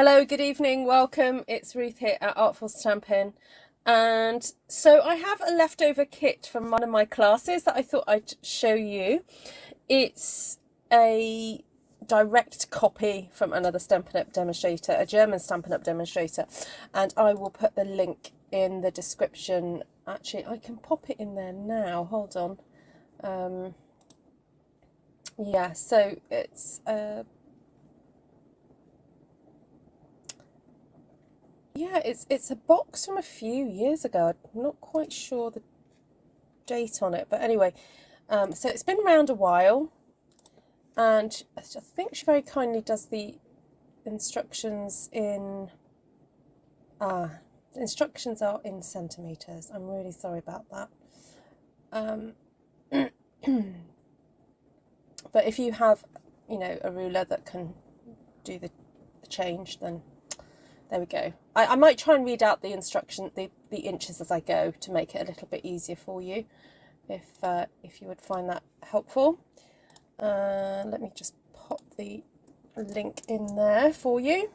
Hello, good evening, welcome. It's Ruth here at Artful Stampin. And so I have a leftover kit from one of my classes that I thought I'd show you. It's a direct copy from another Stampin' Up! Demonstrator, a German Stampin' Up! Demonstrator. And I will put the link in the description. Actually, I can pop it in there now. Hold on. Yeah, so it's yeah, it's a box from a few years ago. I'm not quite sure the date on it, but anyway, so it's been around a while, and I think she very kindly does the instructions in the instructions are in centimeters. I'm really sorry about that. But if you have, a ruler that can do the change, then there we go. I might try and read out the instruction, the inches as I go, to make it a little bit easier for you, if you would find that helpful. Let me just pop the link in there for you.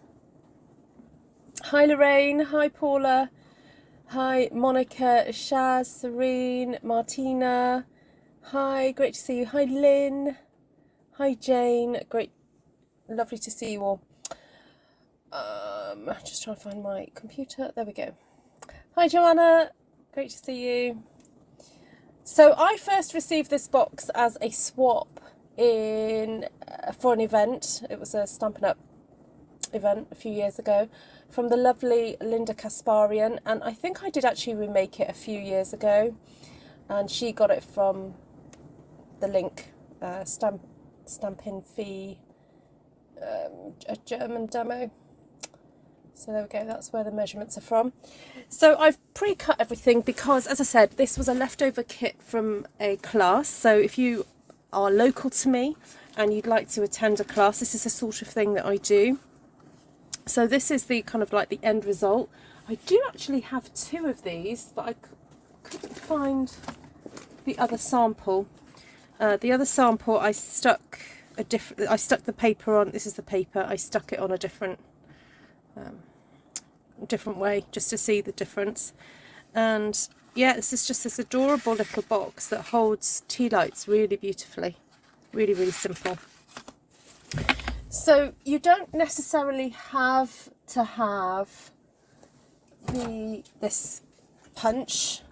Hi Lorraine, hi Paula, hi Monica, Shaz, Serene, Martina, hi, great to see you, hi Lynn, hi Jane, great, lovely to see you all. Just trying to find my computer. There we go. Hi Joanna, great to see you. So I first received this box as a swap for an event. It was a Stampin' Up! Event a few years ago from the lovely Linda Kasparian, and I think I did actually remake it a few years ago, and she got it from the link Stampin' Fee, a German demo. So there we go, that's where the measurements are from. So I've pre-cut everything because, as I said, this was a leftover kit from a class. So if you are local to me and you'd like to attend a class, this is the sort of thing that I do. So this is the kind of like the end result. I do actually have two of these, but I couldn't find the other sample. The other sample I stuck the paper on. This is the paper. I stuck it on a different way just to see the difference. And yeah, this is just this adorable little box that holds tea lights really beautifully. Really simple. So you don't necessarily have to have this punch,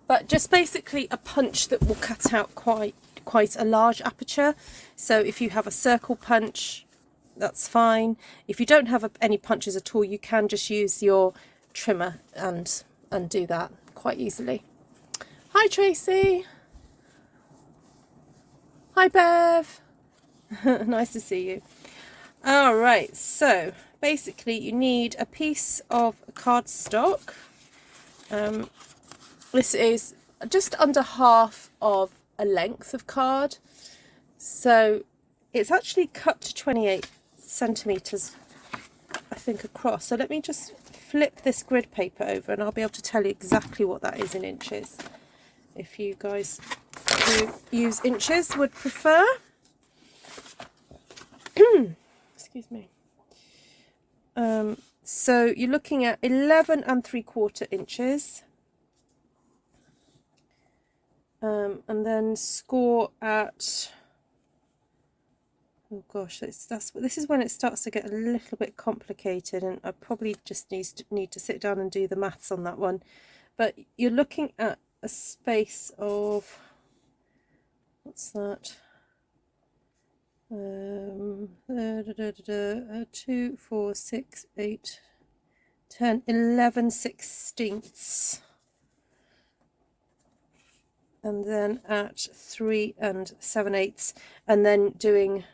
but just basically a punch that will cut out quite a large aperture. So if you have a circle punch, that's fine. If you don't have any punches at all, you can just use your trimmer and do that quite easily. Hi Tracy. Hi Bev. Nice to see you. All right, so basically you need a piece of cardstock. This is just under half of a length of card, so it's actually cut to 28 centimeters, I think, across. So let me just flip this grid paper over and I'll be able to tell you exactly what that is in inches, if you guys who use inches would prefer. Excuse me. So you're looking at 11 3/4 inches, and then score at, oh gosh, this is when it starts to get a little bit complicated, and I probably just need to sit down and do the maths on that one. But you're looking at a space of, what's that? 2, 4, 6, 8, 10, 11 sixteenths, and then at 3 7/8, and then doing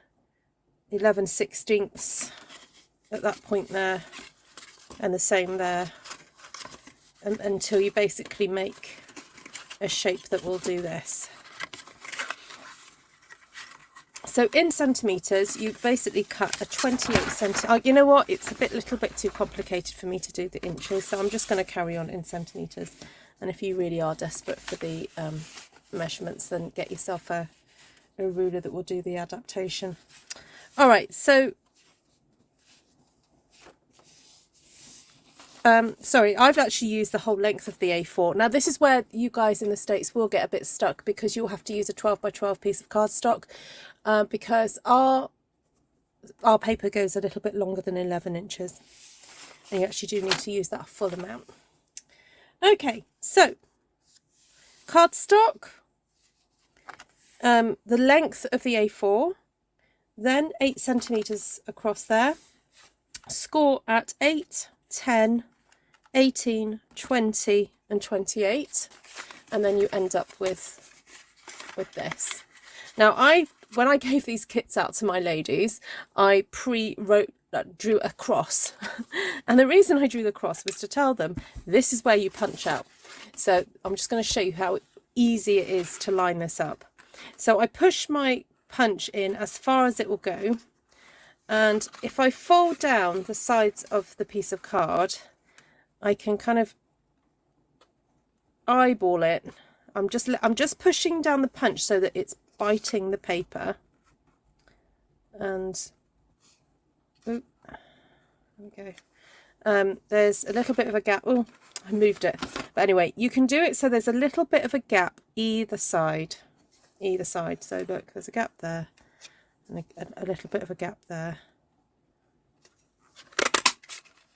11 sixteenths at that point there, and the same there, until you basically make a shape that will do this. So in centimeters, you basically cut a 28 centimeter. You know what? It's a little bit too complicated for me to do the inches, so I'm just going to carry on in centimeters. And if you really are desperate for the measurements, then get yourself a ruler that will do the adaptation. All right, so sorry, I've actually used the whole length of the A4. Now this is where you guys in the States will get a bit stuck, because you'll have to use a 12 by 12 piece of cardstock, because our paper goes a little bit longer than 11 inches, and you actually do need to use that full amount. Okay, so cardstock, the length of the A4, then 8 centimeters across there, score at 8, 10, 18, 20 and 28, and then you end up with this. Now when I gave these kits out to my ladies, I drew a cross and the reason I drew the cross was to tell them this is where you punch out. So I'm just going to show you how easy it is to line this up. So I push my punch in as far as it will go, and if I fold down the sides of the piece of card, I can kind of eyeball it. I'm just pushing down the punch so that it's biting the paper, and there we go. There's a little bit of a gap. Oh, I moved it, but anyway, you can do it so there's a little bit of a gap either side. So look, there's a gap there and a little bit of a gap there,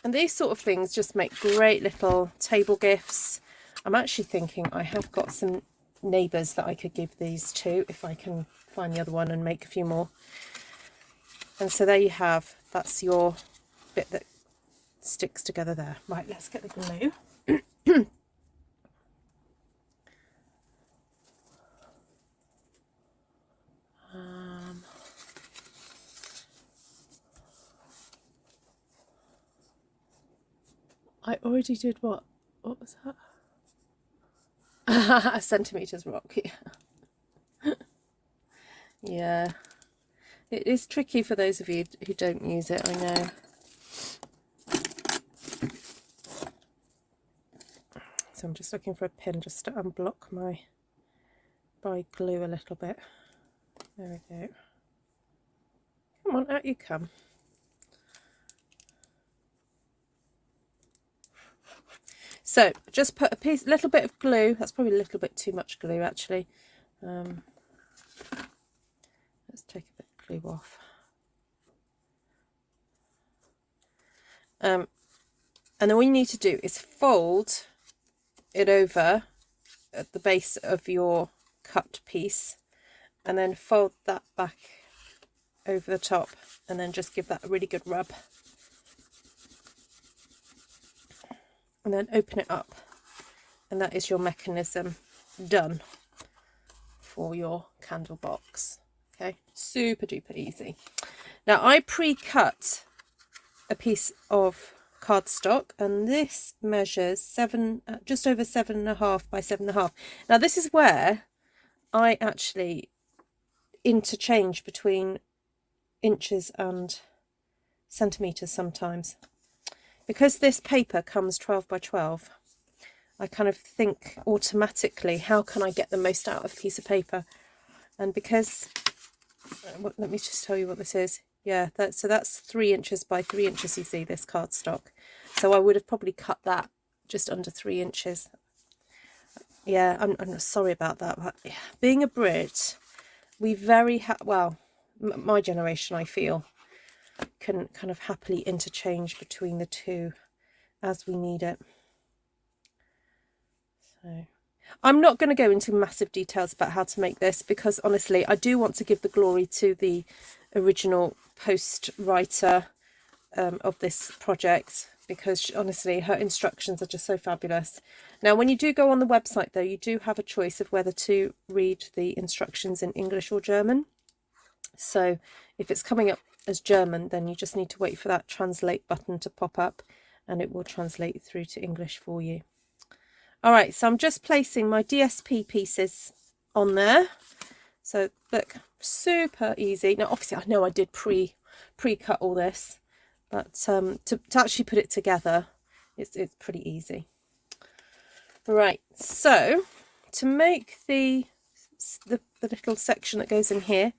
and these sort of things just make great little table gifts. I'm actually thinking I have got some neighbours that I could give these to if I can find the other one and make a few more. And so there you have, that's your bit that sticks together there. Right, let's get the glue. I already did what was that? A centimetres rock, yeah. Yeah, it is tricky for those of you who don't use it, I know. So I'm just looking for a pin just to unblock my glue a little bit. There we go. Come on, out you come. So just put a little bit of glue. That's probably a little bit too much glue actually. Let's take a bit of glue off. And then what you need to do is fold it over at the base of your cut piece, and then fold that back over the top, and then just give that a really good rub. And then open it up, and that is your mechanism done for your candle box. Okay, super duper easy. Now I pre-cut a piece of cardstock, and this measures just over 7.5 by 7.5. Now this is where I actually interchange between inches and centimeters sometimes. Because this paper comes 12 by 12, I kind of think automatically, how can I get the most out of a piece of paper? And because, let me just tell you what this is. Yeah, so that's 3 inches by 3 inches, you see, this cardstock. So I would have probably cut that just under 3 inches. Yeah, I'm sorry about that. But yeah, being a Brit, we well, my generation, I feel, can kind of happily interchange between the two as we need it. So I'm not going to go into massive details about how to make this, because honestly I do want to give the glory to the original post writer of this project, because honestly her instructions are just so fabulous. Now when you do go on the website though, you do have a choice of whether to read the instructions in English or German. So if it's coming up as German, then you just need to wait for that translate button to pop up, and it will translate through to English for you. All right, so I'm just placing my DSP pieces on there. So look, super easy. Now obviously I know I did pre-cut all this, but to actually put it together, it's pretty easy. Right, so to make the little section that goes in here,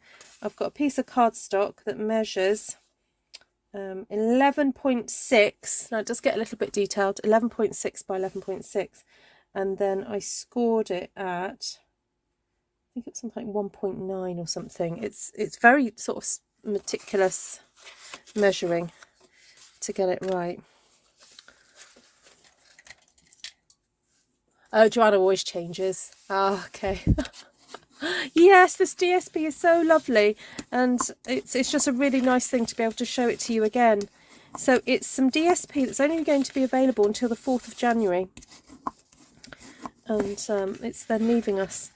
I've got a piece of cardstock that measures 11.6. Now it does get a little bit detailed, 11.6 by 11.6, and then I scored it at, I think it was something like 1.9 or something. It's very sort of meticulous measuring to get it right. Oh, Joanna always changes. Ah, okay. Yes, this DSP is so lovely, and it's just a really nice thing to be able to show it to you again. So it's some DSP that's only going to be available until the 4th of January, and it's then leaving us.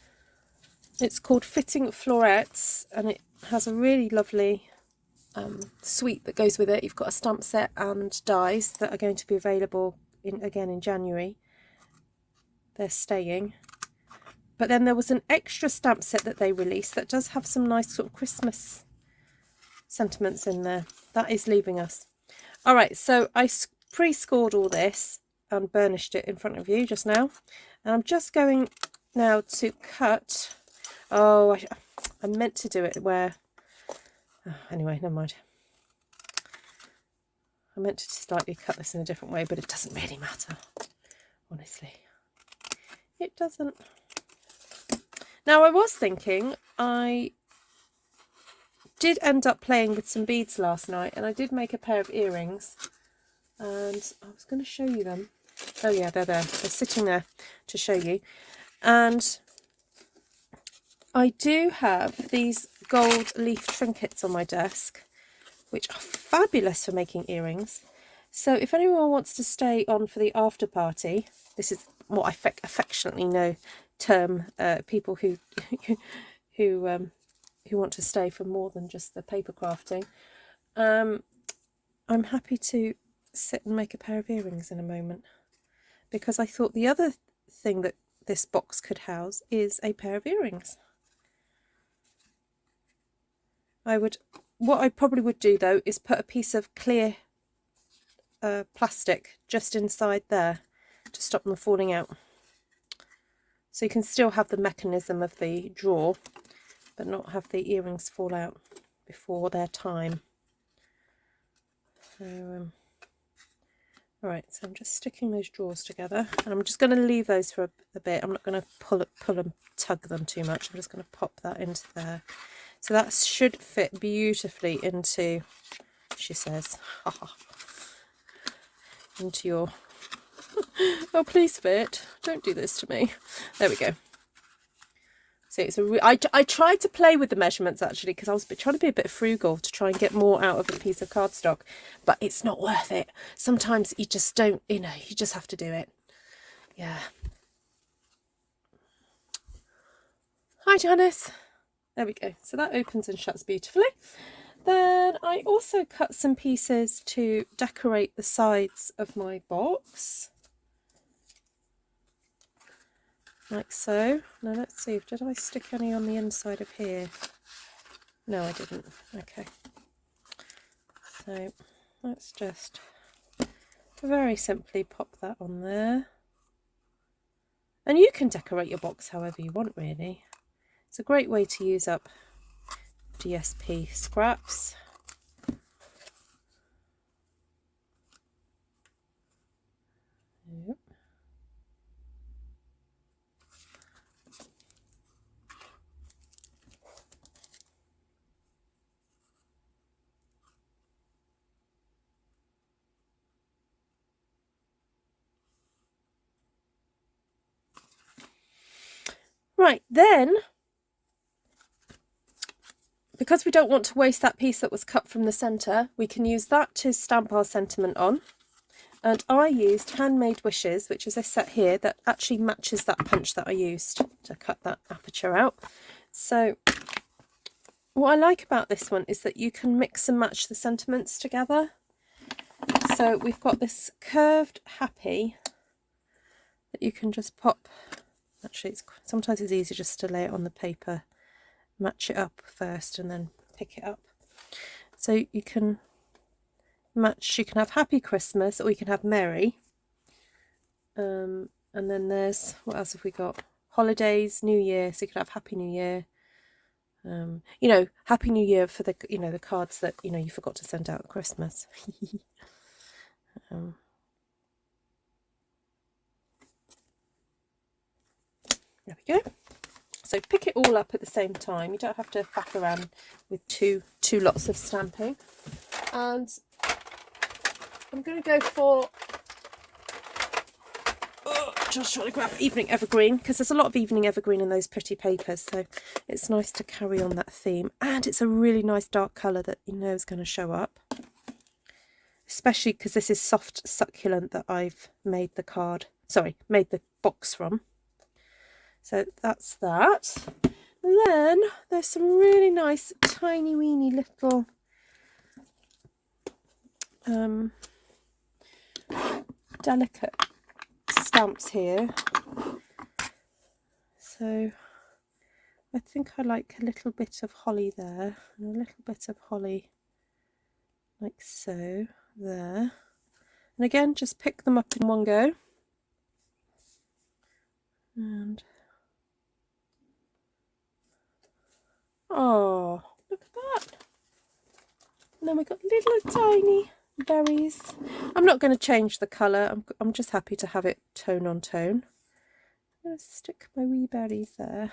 It's called Fitting Florets, and it has a really lovely suite that goes with it. You've got a stamp set and dies that are going to be available again in January. They're staying. But then there was an extra stamp set that they released that does have some nice sort of Christmas sentiments in there. That is leaving us. All right, so I pre-scored all this and burnished it in front of you just now. And I'm just going now to cut. Oh, I meant to do it where... Oh, anyway, never mind. I meant to slightly cut this in a different way, but it doesn't really matter. Honestly. It doesn't. Now, I was thinking, I did end up playing with some beads last night, and I did make a pair of earrings, and I was going to show you them. Oh yeah, they're there. They're sitting there to show you. And I do have these gold leaf trinkets on my desk, which are fabulous for making earrings. So if anyone wants to stay on for the after party, this is what I affectionately term people who want to stay for more than just the paper crafting. I'm happy to sit and make a pair of earrings in a moment, because I thought the other thing that this box could house is a pair of earrings. What I probably would do though is put a piece of clear plastic just inside there to stop them falling out. So you can still have the mechanism of the drawer, but not have the earrings fall out before their time. So, alright, so I'm just sticking those drawers together, and I'm just going to leave those for a bit. I'm not going to pull and tug them too much. I'm just going to pop that into there. So that should fit beautifully into, she says, into your... Oh, please fit. Don't do this to me. There we go. So it's I tried to play with the measurements actually, because I was trying to be a bit frugal to try and get more out of a piece of cardstock, but it's not worth it. Sometimes you just don't, you just have to do it. Yeah. Hi, Janice. There we go. So that opens and shuts beautifully. Then I also cut some pieces to decorate the sides of my box. Like so. Now let's see, did I stick any on the inside of here? No, I didn't. Okay. So let's just very simply pop that on there. And you can decorate your box however you want, really. It's a great way to use up DSP scraps. Yep. Right, then, because we don't want to waste that piece that was cut from the centre, we can use that to stamp our sentiment on. And I used Handmade Wishes, which is a set here that actually matches that punch that I used to cut that aperture out. So what I like about this one is that you can mix and match the sentiments together. So we've got this curved happy that you can just pop. Actually, sometimes it's easier just to lay it on the paper, match it up first and then pick it up. So you can match, you can have Happy Christmas or you can have Merry. And then there's, what else have we got? Holidays, New Year, so you can have Happy New Year. You know, Happy New Year for the, you know, the cards that, you know, you forgot to send out at Christmas. There we go. So pick it all up at the same time. You don't have to faff around with two lots of stamping. And I'm going to go for, just trying to grab Evening Evergreen, because there's a lot of Evening Evergreen in those pretty papers, so it's nice to carry on that theme. And it's a really nice dark colour that you know is going to show up, especially because this is soft succulent that I've made the card, sorry, made the box from. So that's that. And then there's some really nice tiny weeny little delicate stamps here. So I think I like a little bit of holly there and a little bit of holly like so there. And again, just pick them up in one go. And oh, look at that. And then we've got little tiny berries. I'm not going to change the colour. I'm just happy to have it tone on tone. I'm going to stick my wee berries there.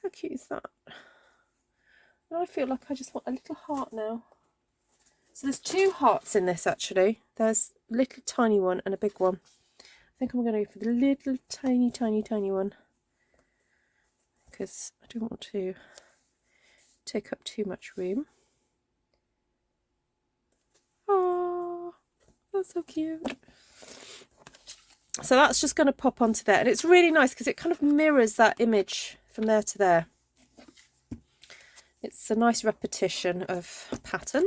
How cute is that? And I feel like I just want a little heart now. So there's two hearts in this actually. There's a little tiny one and a big one. I think I'm going to go for the little tiny one, because I don't want to take up too much room. Oh, that's so cute. So that's just going to pop onto there, and it's really nice because it kind of mirrors that image from there to there. It's a nice repetition of pattern.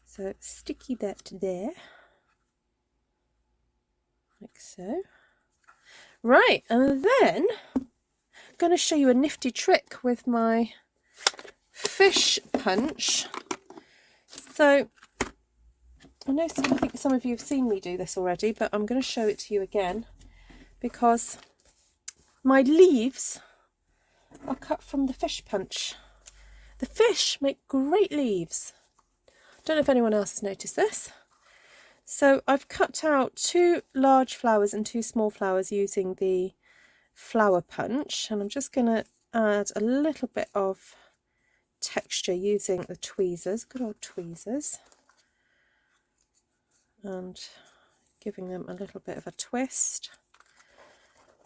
So sticky that there, like so. Right, and then I'm going to show you a nifty trick with my fish punch. So I know I think some of you have seen me do this already, but I'm going to show it to you again because my leaves are cut from the fish punch. The fish make great leaves. Don't know if anyone else has noticed this. So I've cut out 2 large flowers and 2 small flowers using the flower punch, and I'm just going to add a little bit of texture using the tweezers, good old tweezers, and giving them a little bit of a twist.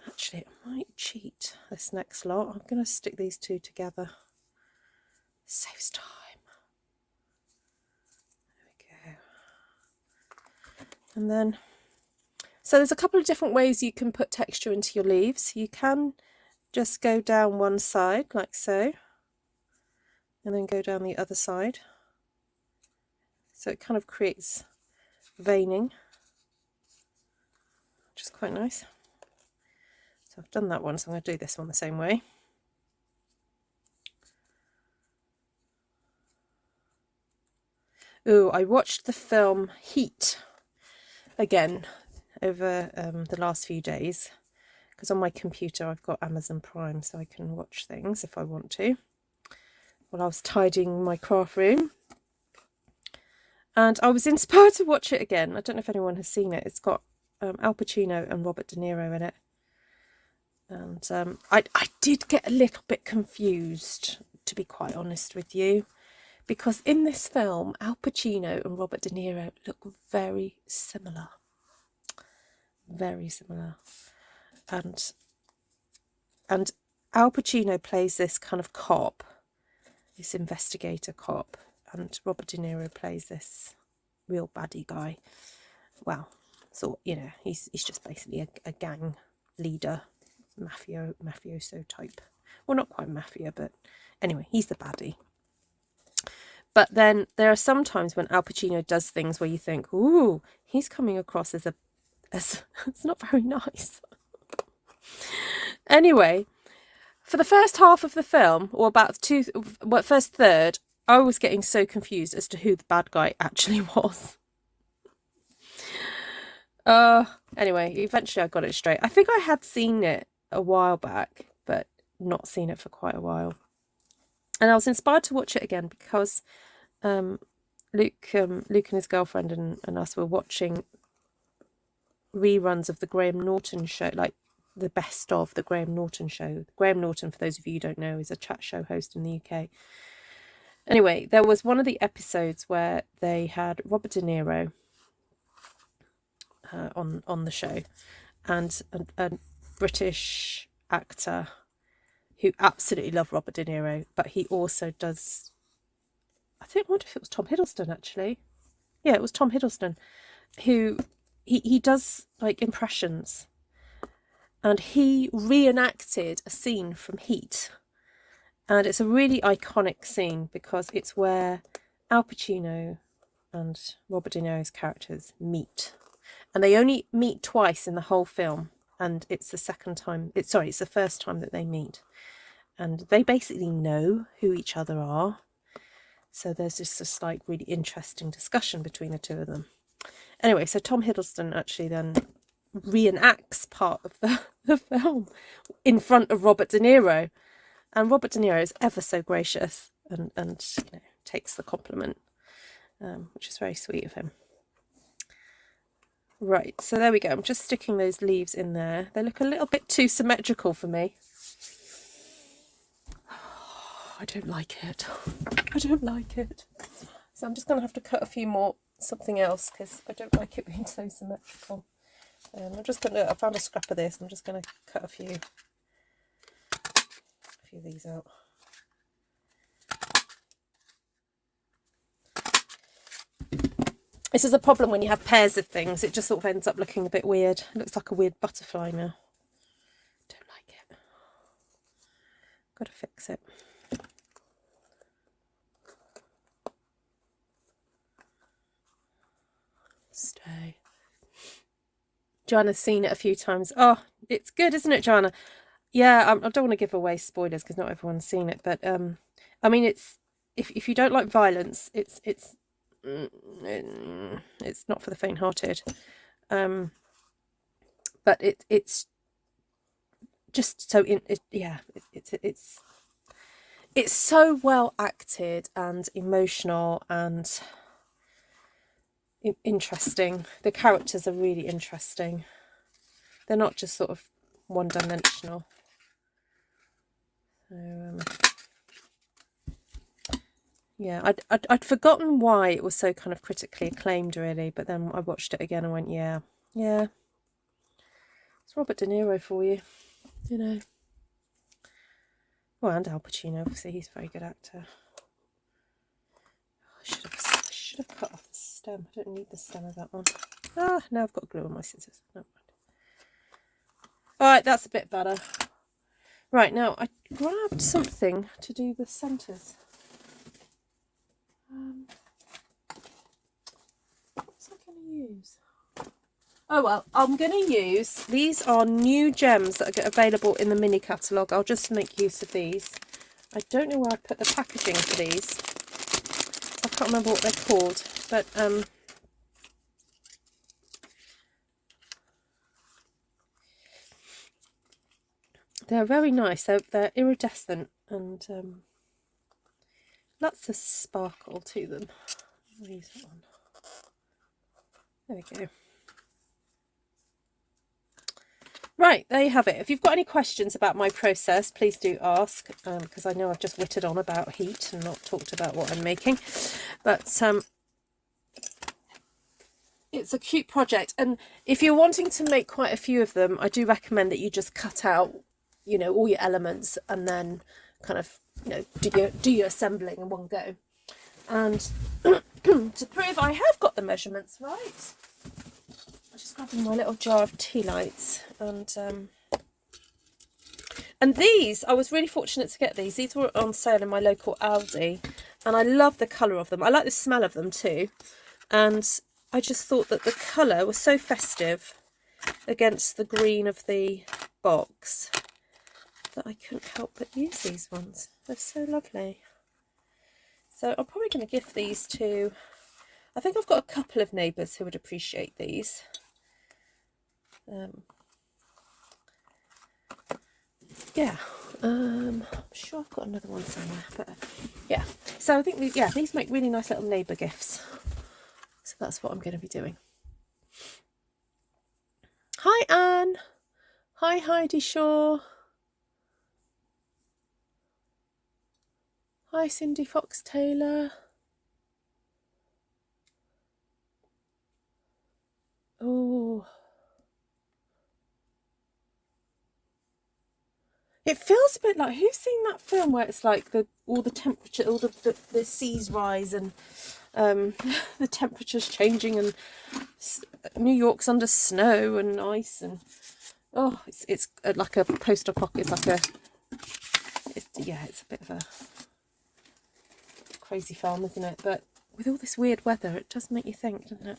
Actually, I might cheat this next lot. I'm going to stick these 2 together. Saves time. And then, so there's a couple of different ways you can put texture into your leaves. You can just go down one side like so, and then go down the other side. So it kind of creates veining, which is quite nice. So I've done that one, so I'm going to do this one the same way. Ooh, I watched the film Heat again over the last few days, because on my computer I've got Amazon Prime, so I can watch things if I want to, while I was tidying my craft room. And I was inspired to watch it again. I don't know if anyone has seen it. It's got Al Pacino and Robert De Niro in it. And I did get a little bit confused, to be quite honest with you, because in this film, Al Pacino and Robert De Niro look very similar. Very similar. And Al Pacino plays this kind of cop, this investigator cop, and Robert De Niro plays this real baddie guy. Well, so, you know, he's just basically a gang leader, mafioso type. Well, not quite mafia, but anyway, he's the baddie. But then there are some times when Al Pacino does things where you think, ooh, he's coming across as it's not very nice. Anyway, for the first half of the film, or about first third, I was getting so confused as to who the bad guy actually was. Anyway, eventually I got it straight. I think I had seen it a while back, but not seen it for quite a while. And I was inspired to watch it again because Luke and his girlfriend and us were watching reruns of the Graham Norton show, like the best of the Graham Norton show. Graham Norton, for those of you who don't know, is a chat show host in the UK. Anyway, there was one of the episodes where they had Robert De Niro on the show, and a British actor who absolutely loved Robert De Niro, but he also does, I wonder if it was Tom Hiddleston actually. Yeah, it was Tom Hiddleston, who he does like impressions, and he reenacted a scene from Heat. And it's a really iconic scene because it's where Al Pacino and Robert De Niro's characters meet. And they only meet twice in the whole film. And it's the it's the first time that they meet. And they basically know who each other are. So there's just this like really interesting discussion between the two of them. Anyway, so Tom Hiddleston actually then reenacts part of the film in front of Robert De Niro. And Robert De Niro is ever so gracious and takes the compliment, which is very sweet of him. Right, so there we go. I'm just sticking those leaves in there. They look a little bit too symmetrical for me. I don't like it. I don't like it. So I'm just going to have to cut a few more something else because I don't like it being so symmetrical. I found a scrap of this. I'm just going to cut a few of these out. This is a problem when you have pairs of things. It just sort of ends up looking a bit weird. It looks like a weird butterfly now. Don't like it. Got to fix it. Stay. Joanna's seen it a few times. Oh, it's good, isn't it, Joanna? Yeah, I don't want to give away spoilers because not everyone's seen it, but I mean, it's if you don't like violence, it's not for the faint-hearted, but it's just so it's so well acted and emotional and interesting. The characters are really interesting. They're not just sort of one-dimensional. So, yeah, I'd forgotten why it was so kind of critically acclaimed, really, but then I watched it again and went, yeah, it's Robert De Niro for you, you know. Well, and Al Pacino, obviously, he's a very good actor. I should have cut off the stem. I don't need the stem of that one. Ah, now I've got glue on my scissors. No mind. All right, that's a bit better. Right, now I grabbed something to do the centres. What's I going to use? Oh well, I'm going to use, these are new gems that are available in the mini catalogue. I'll just make use of these. I don't know where I put the packaging for these. I can't remember what they're called, but they're very nice. They're iridescent and lots of sparkle to them. I'll use that one. There we go. Right, there you have it. If you've got any questions about my process, please do ask, because I know I've just whittled on about heat and not talked about what I'm making. But it's a cute project, and if you're wanting to make quite a few of them, I do recommend that you just cut out, you know, all your elements and then kind of, you know, do your assembling in one go. And to prove I have got the measurements right, I'm just grabbing my little jar of tea lights, and these, I was really fortunate to get these. These were on sale in my local Aldi, and I love the colour of them. I like the smell of them too, and I just thought that the colour was so festive against the green of the box that I couldn't help but use these ones. They're so lovely. So I'm probably going to give these to, I think I've got a couple of neighbours who would appreciate these. Yeah, I'm sure I've got another one somewhere, but yeah. So I think these make really nice little neighbour gifts. So that's what I'm going to be doing. Hi Anne. Hi Heidi Shaw. Hi Cindy Fox Taylor. Oh, it feels a bit like, who's seen that film where it's like all the temperature, all the seas rise and the temperature's changing and New York's under snow and ice and oh, it's like a post-apocalyptic. It's a bit of a crazy film, isn't it? But with all this weird weather, it does make you think, doesn't it?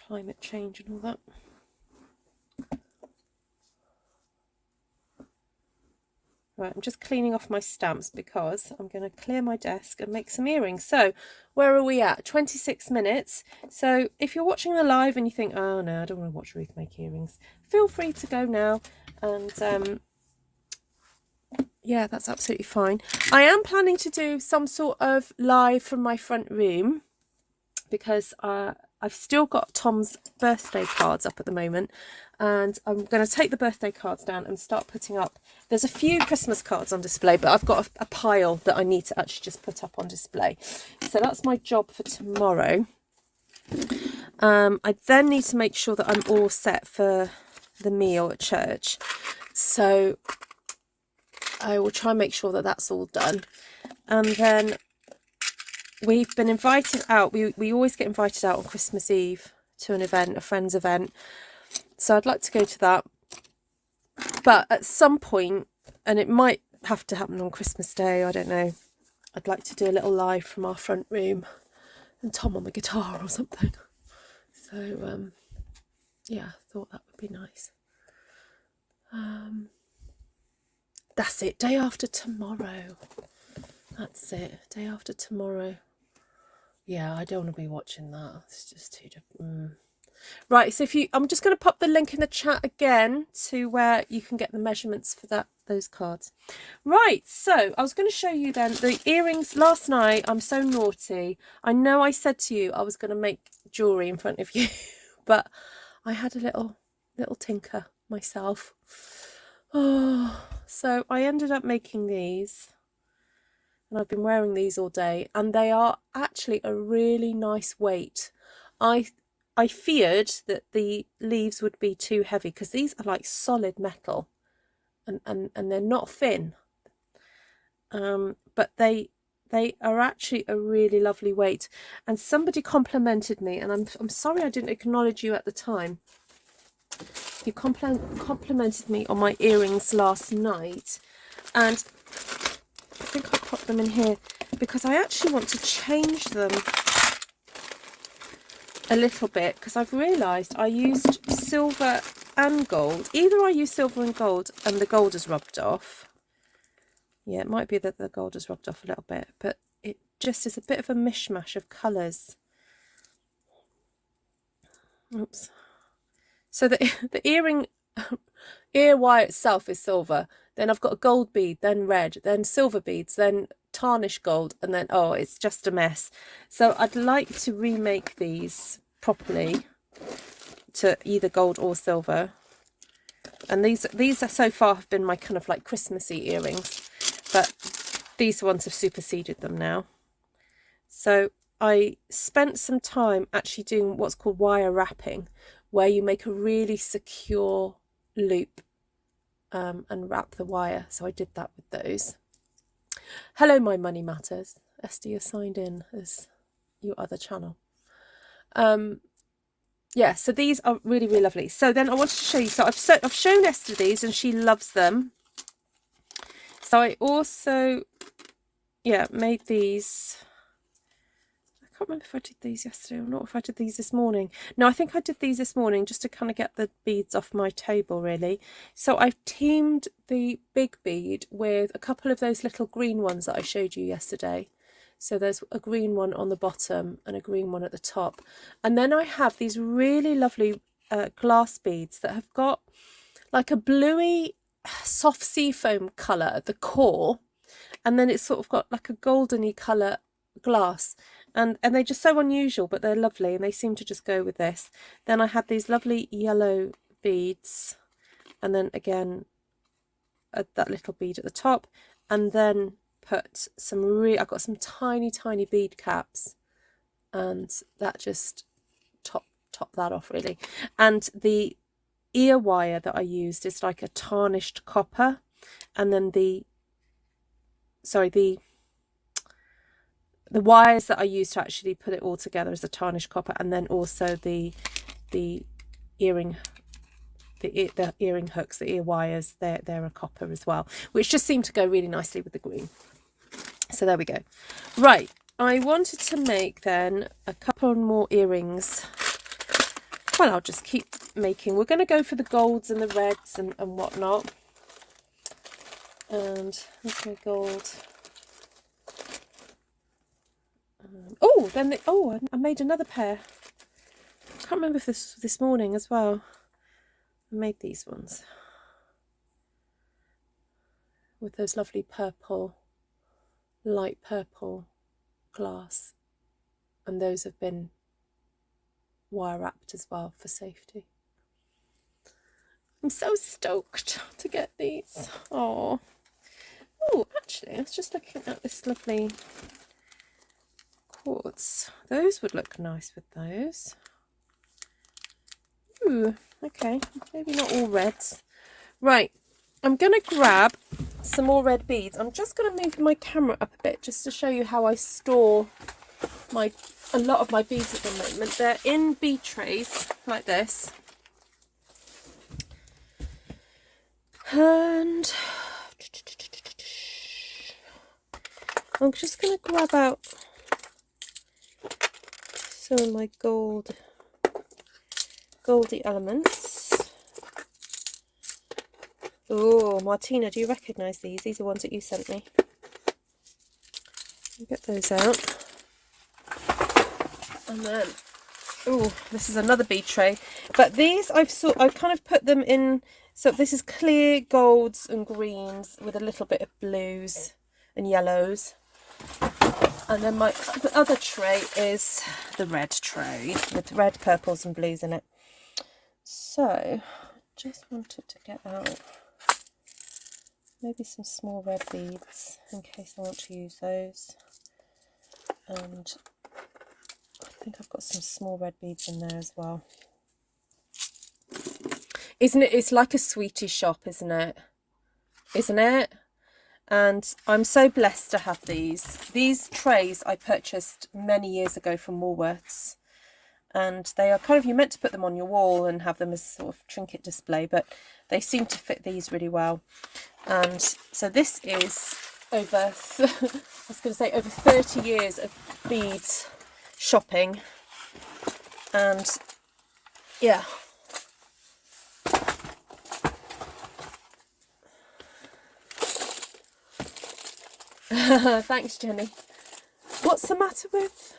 Climate change and all that. Right, I'm just cleaning off my stamps because I'm going to clear my desk and make some earrings. So where are we at? 26 minutes. So if you're watching the live and you think, oh no, I don't want to watch Ruth make earrings, feel free to go now. And yeah, that's absolutely fine. I am planning to do some sort of live from my front room because I've still got Tom's birthday cards up at the moment, and I'm going to take the birthday cards down and start putting up. There's a few Christmas cards on display, but I've got a pile that I need to actually just put up on display. So that's my job for tomorrow. I then need to make sure that I'm all set for the meal at church. So I will try and make sure that that's all done. And then we've been invited out. We always get invited out on Christmas Eve to an event, a friend's event. So I'd like to go to that. But at some point, and it might have to happen on Christmas Day, I don't know, I'd like to do a little live from our front room and Tom on the guitar or something. So, yeah, I thought that would be nice. That's it, day after tomorrow. That's it, day after tomorrow. Yeah, I don't want to be watching that. It's just too different. Right, so I'm just going to pop the link in the chat again to where you can get the measurements for those cards. Right, so I was going to show you then the earrings. Last night, I'm so naughty. I know I said to you I was going to make jewellery in front of you, but I had a little tinker myself. Oh, so I ended up making these. And I've been wearing these all day, and they are actually a really nice weight. I feared that the leaves would be too heavy because these are like solid metal, and they're not thin. But they are actually a really lovely weight. And somebody complimented me, and I'm sorry I didn't acknowledge you at the time. You complimented me on my earrings last night, and I think I'll pop them in here because I actually want to change them a little bit because I've realised I used silver and gold. Either I used silver and gold and the gold has rubbed off. Yeah, it might be that the gold has rubbed off a little bit, but it just is a bit of a mishmash of colours. Oops. So the ear wire itself is silver. Then I've got a gold bead, then red, then silver beads, then tarnished gold, and then, oh, it's just a mess. So I'd like to remake these properly to either gold or silver. And these are so far have been my kind of like Christmassy earrings, but these ones have superseded them now. So I spent some time actually doing what's called wire wrapping, where you make a really secure loop and wrap the wire. So I did that with those. Hello, my money matters. Esther, you're signed in as your other channel. Yeah, so these are really, really lovely. So then I wanted to show you. So I've shown Esther these, and she loves them. So I also, yeah, made these. I can't remember if I did these yesterday or not, if I did these this morning. No, I think I did these this morning just to kind of get the beads off my table, really. So I've teamed the big bead with a couple of those little green ones that I showed you yesterday. So there's a green one on the bottom and a green one at the top. And then I have these really lovely glass beads that have got like a bluey soft seafoam colour at the core, and then it's sort of got like a goldeny colour glass, and they're just so unusual, but they're lovely and they seem to just go with this. Then I had these lovely yellow beads, and then again that little bead at the top, and then put some I got some tiny bead caps, and that just top that off really. And the ear wire that I used is like a tarnished copper, and then the wires that I used to actually put it all together is a tarnished copper, and then also the earring hooks, the ear wires, they're a copper as well, which just seemed to go really nicely with the green. So there we go. Right, I wanted to make then a couple more earrings. Well, I'll just keep making. We're going to go for the golds and the reds and whatnot. And there's my gold. Oh, then I made another pair. I can't remember if this morning as well. I made these ones with those lovely purple, light purple glass, and those have been wire wrapped as well for safety. I'm so stoked to get these. Oh, actually, I was just looking at this lovely quartz. Those would look nice with those. Ooh, okay, maybe not all reds. Right, I'm going to grab some more red beads. I'm just going to move my camera up a bit just to show you how I store a lot of my beads at the moment. They're in bead trays like this. And I'm just going to grab out some of my goldy elements. Oh, Martina, do you recognise these? These are ones that you sent me. I'll get those out. And then, oh, this is another bead tray. But these I've kind of put them in. So this is clear golds and greens with a little bit of blues and yellows. And then my other tray is the red tray with red, purples and blues in it. So just wanted to get out maybe some small red beads in case I want to use those. And I think I've got some small red beads in there as well. Isn't it? It's like a sweetie shop, isn't it? Isn't it? And I'm so blessed to have these. These trays I purchased many years ago from Woolworths. And they are kind of, you're meant to put them on your wall and have them as sort of trinket display, but they seem to fit these really well. And so this is over, I was going to say over 30 years of beads shopping. And yeah. Thanks, Jenny. What's the matter with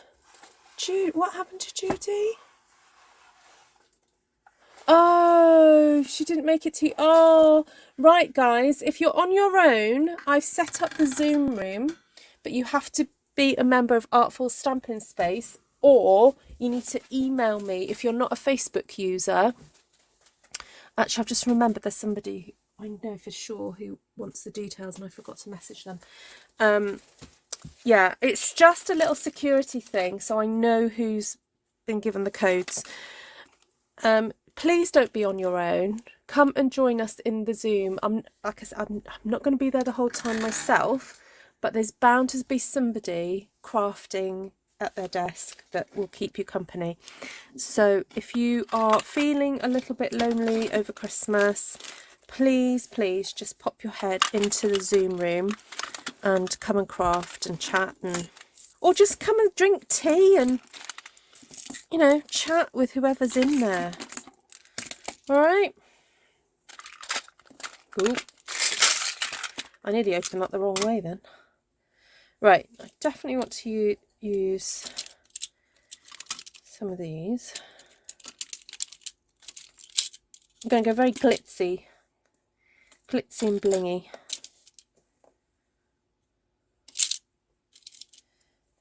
Jude? What happened to Judy? Oh, she didn't make it to you. Oh, right, guys. If you're on your own, I've set up the Zoom room, but you have to be a member of Artful Stampin Space, or you need to email me if you're not a Facebook user. Actually, I've just remembered there's somebody I know for sure who wants the details, and I forgot to message them. Yeah, it's just a little security thing, so I know who's been given the codes. Please don't be on your own. Come and join us in the Zoom. Like I said, I'm not going to be there the whole time myself, but there's bound to be somebody crafting at their desk that will keep you company. So if you are feeling a little bit lonely over Christmas, please just pop your head into the Zoom room and come and craft and chat, or just come and drink tea and, you know, chat with whoever's in there. All right. Ooh. I nearly opened up the wrong way then. Right, I definitely want to use some of these. I'm going to go very glitzy glitzy and blingy.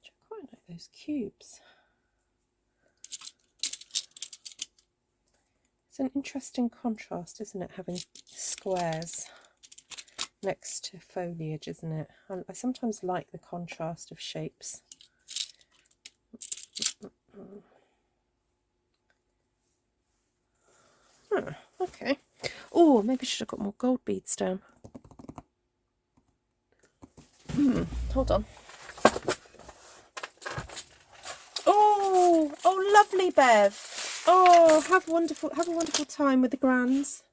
I quite like those cubes. It's an interesting contrast, isn't it, having squares next to foliage, isn't it? I sometimes like the contrast of shapes. Okay. Oh, maybe I should have got more gold beads down. Hold on. Oh, lovely, Bev. Oh, have a wonderful time with the grands.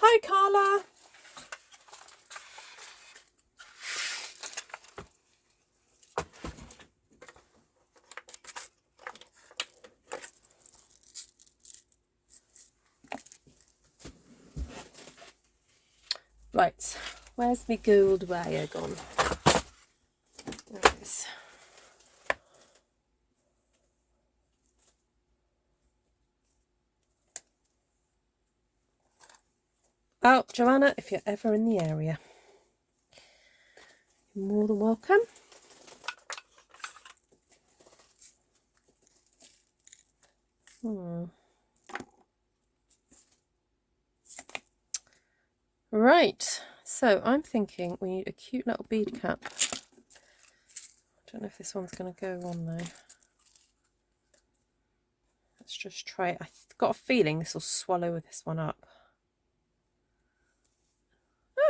Hi, Carla. Right, where's my gold wire gone? There it is. Oh, Joanna, if you're ever in the area, you're more than welcome. Right, so I'm thinking we need a cute little bead cap. I don't know if this one's going to go on though. Let's just try it. I've got a feeling this will swallow this one up.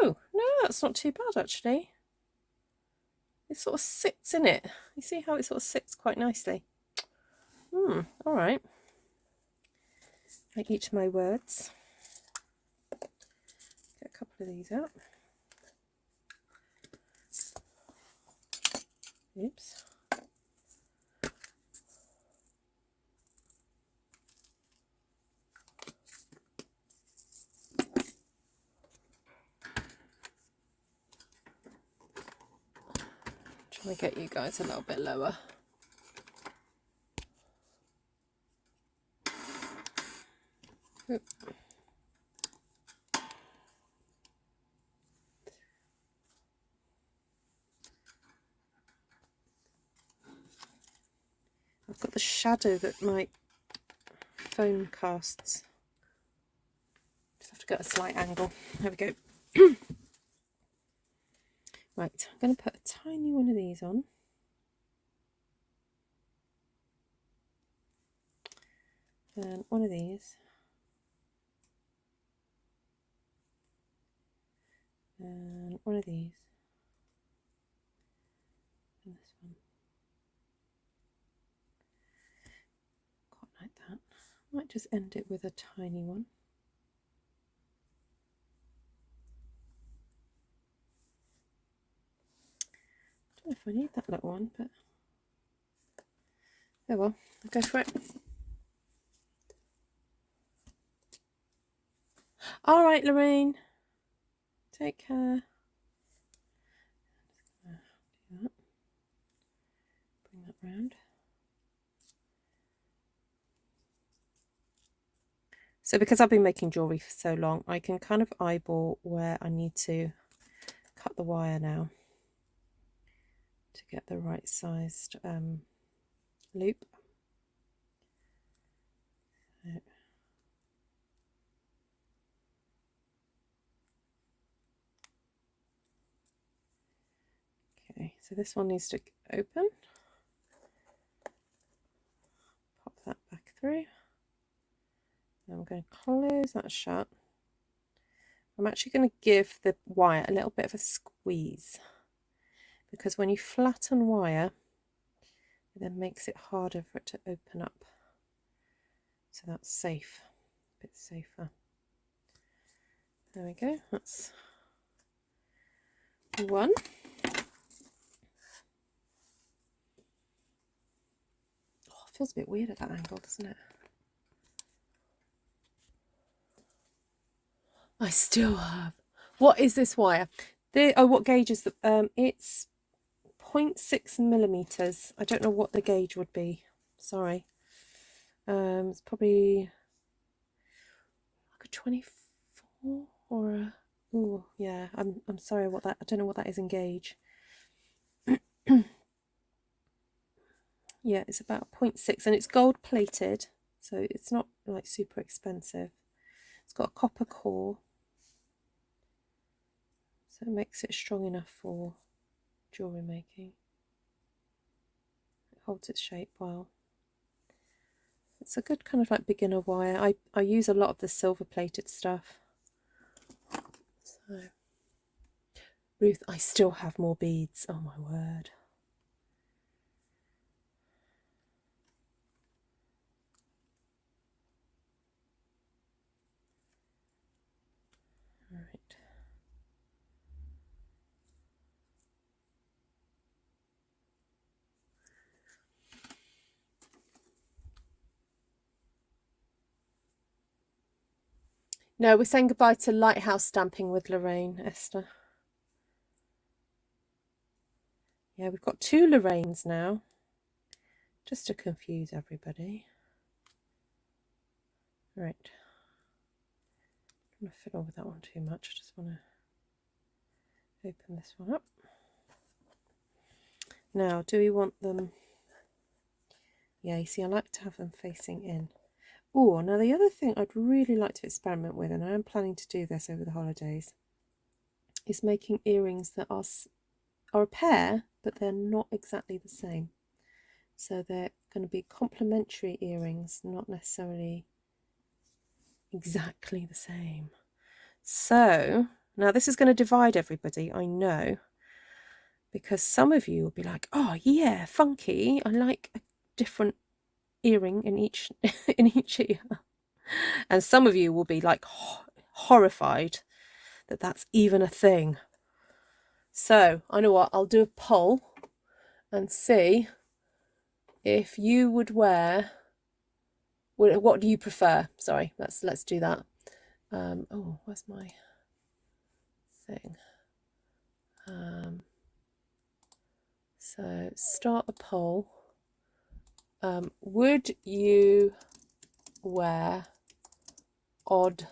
Oh, no, that's not too bad actually. It sort of sits in it. You see how it sort of sits quite nicely. All right. I eat my words. Get a couple of these out. Oops. Trying to get you guys a little bit lower. Oop. I've got the shadow that my phone casts. Just have to get a slight angle. There we go. Right, I'm going to put a tiny one of these on. And one of these. And one of these. And this one. Quite like that. Might just end it with a tiny one. I don't know if I need that little one, but oh well, I'll go for it. All right, Lorraine, take care. Do that. Bring that round. So because I've been making jewellery for so long, I can kind of eyeball where I need to cut the wire now to get the right sized loop. So, okay, so this one needs to open. Pop that back through. Now I'm going to close that shut. I'm actually going to give the wire a little bit of a squeeze, because when you flatten wire, it then makes it harder for it to open up. So that's safe, a bit safer. There we go, that's one. Oh, it feels a bit weird at that angle, doesn't it? I still have. What is this wire? What gauge is the? It's 0.6 millimeters. I don't know what the gauge would be. Sorry. It's probably like a 24 or a, oh yeah, I'm sorry what that, I don't know what that is in gauge. Yeah, it's about 0.6 and it's gold plated, so it's not like super expensive. It's got a copper core, so it makes it strong enough for jewellery making. It holds its shape well. It's a good kind of like beginner wire. I use a lot of the silver plated stuff. So, Ruth, I still have more beads. Oh my word. All right. No, we're saying goodbye to lighthouse stamping with Lorraine, Esther. Yeah, we've got 2 Lorraines now, just to confuse everybody. Right. I'm going to fiddle with that one too much. I just want to open this one up. Now, do we want them? Yeah, you see, I like to have them facing in. Oh, now the other thing I'd really like to experiment with, and I am planning to do this over the holidays, is making earrings that are a pair, but they're not exactly the same. So they're going to be complementary earrings, not necessarily exactly the same. So now this is going to divide everybody, I know, because some of you will be like, oh yeah, funky, I like a different earring in each in each ear, and some of you will be like horrified that that's even a thing. So I know what, I'll do a poll and see if you would wear, what do you prefer? Sorry, let's do that. Oh, where's my thing? So start a poll. Would you wear odd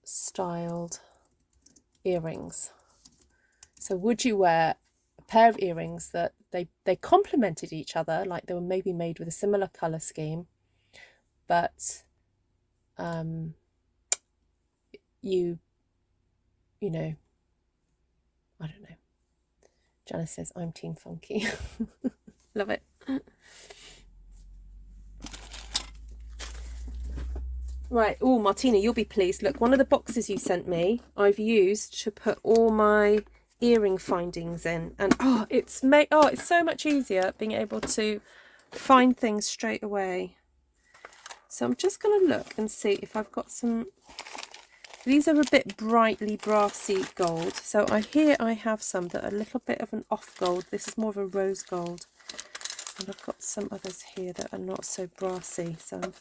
styled earrings? So would you wear a pair of earrings that they complemented each other, like they were maybe made with a similar colour scheme, but you know, I don't know. Janice says, I'm team funky. Love it. Right. Oh, Martina, you'll be pleased. Look, one of the boxes you sent me, I've used to put all my earring findings in, and it's so much easier being able to find things straight away. So I'm just going to look and see if I've got some. These are a bit brightly brassy gold, so I have some that are a little bit of an off gold. This is more of a rose gold, and I've got some others here that are not so brassy, so I'm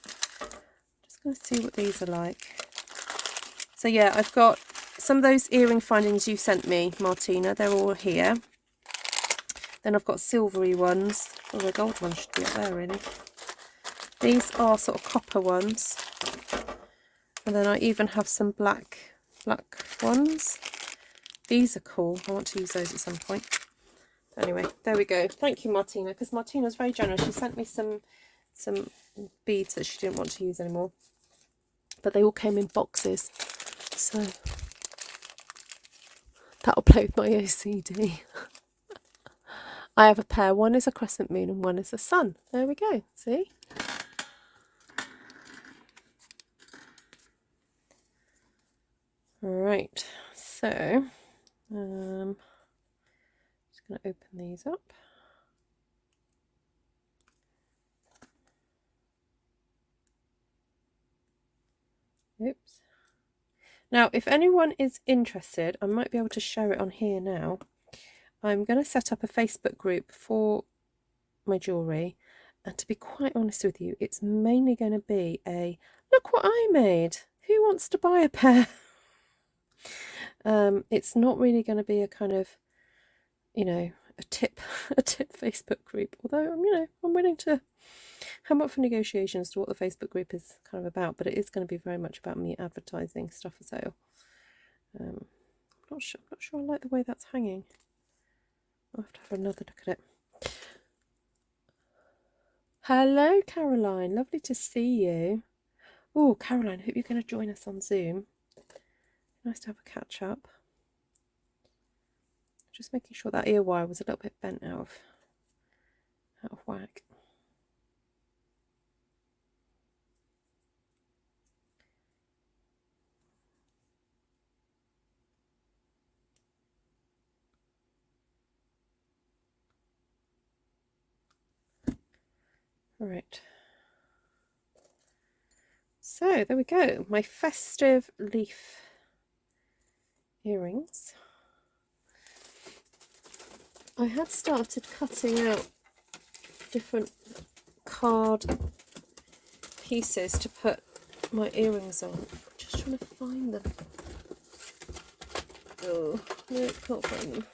just going to see what these are like. So yeah, I've got some of those earring findings you sent me, Martina, they're all here. Then I've got silvery ones. Oh, the gold ones should be up there really. These are sort of copper ones. And then I even have some black ones. These are cool. I want to use those at some point. Anyway, there we go. Thank you, Martina, because Martina's very generous. She sent me some beads that she didn't want to use anymore. But they all came in boxes. So that'll play with my OCD. I have a pair. One is a crescent moon and one is a sun. There we go. See? Right. So, just going to open these up. Oops. Now, if anyone is interested, I might be able to share it on here now. I'm going to set up a Facebook group for my jewellery, and to be quite honest with you, it's mainly going to be a look what I made. Who wants to buy a pair? It's not really going to be a kind of, you know, tip Facebook group. Although I'm willing to come up for negotiations to what the Facebook group is kind of about, but it is going to be very much about me advertising stuff for sale. I'm not sure I like the way that's hanging. I'll have to have another look at it. Hello, Caroline. Lovely to see you. Oh, Caroline, hope you're going to join us on Zoom. Nice to have a catch up. Just making sure that ear wire was a little bit bent out of whack. Right. So there we go. My festive leaf earrings. I had started cutting out different card pieces to put my earrings on. I'm just trying to find them. Oh, no, can't find them.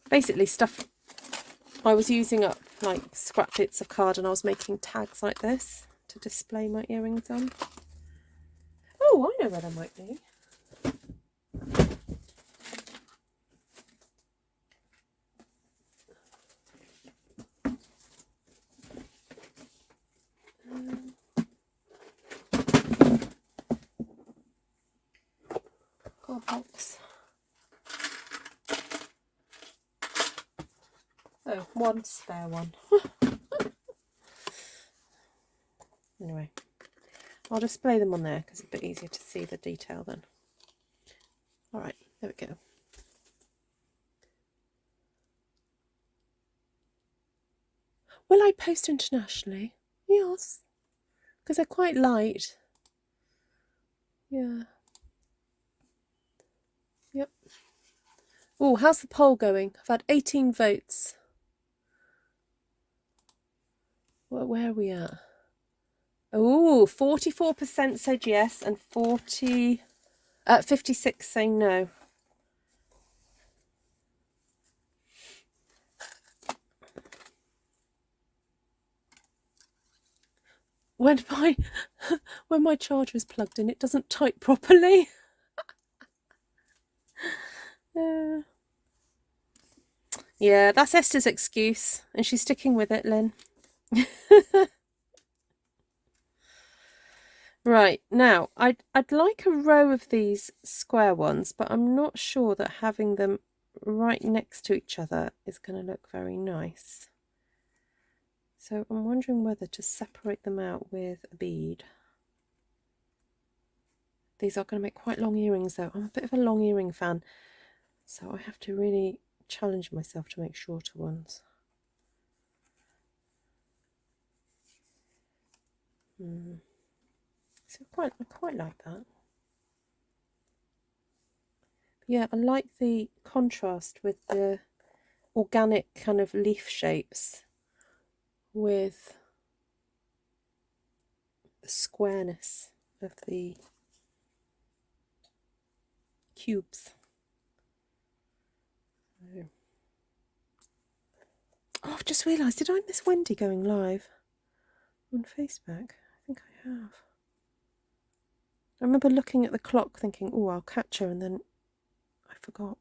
Basically stuff I was using up, like scrap bits of card, and I was making tags like this to display my earrings on. Oh, I know where they might be. Got a box. Oh, one spare one. Anyway, I'll display them on there because it's a bit easier to see the detail then. Alright, there we go. Will I post internationally? Yes, because they're quite light. Yeah. Yep. Oh, how's the poll going? I've had 18 votes. Where are we at? Oh, 44% said yes and 56 saying no. When my charger is plugged in, it doesn't type properly. Yeah, that's Esther's excuse, and she's sticking with it, Lynn. Right, now I'd like a row of these square ones, but I'm not sure that having them right next to each other is going to look very nice. So I'm wondering whether to separate them out with a bead. These are going to make quite long earrings though. I'm a bit of a long earring fan, so I have to really challenge myself to make shorter ones. So I quite like that. Yeah, I like the contrast with the organic kind of leaf shapes with the squareness of the cubes. Oh, I've just realised, did I miss Wendy going live on Facebook? I think I have. I remember looking at the clock thinking, oh, I'll catch her, and then I forgot.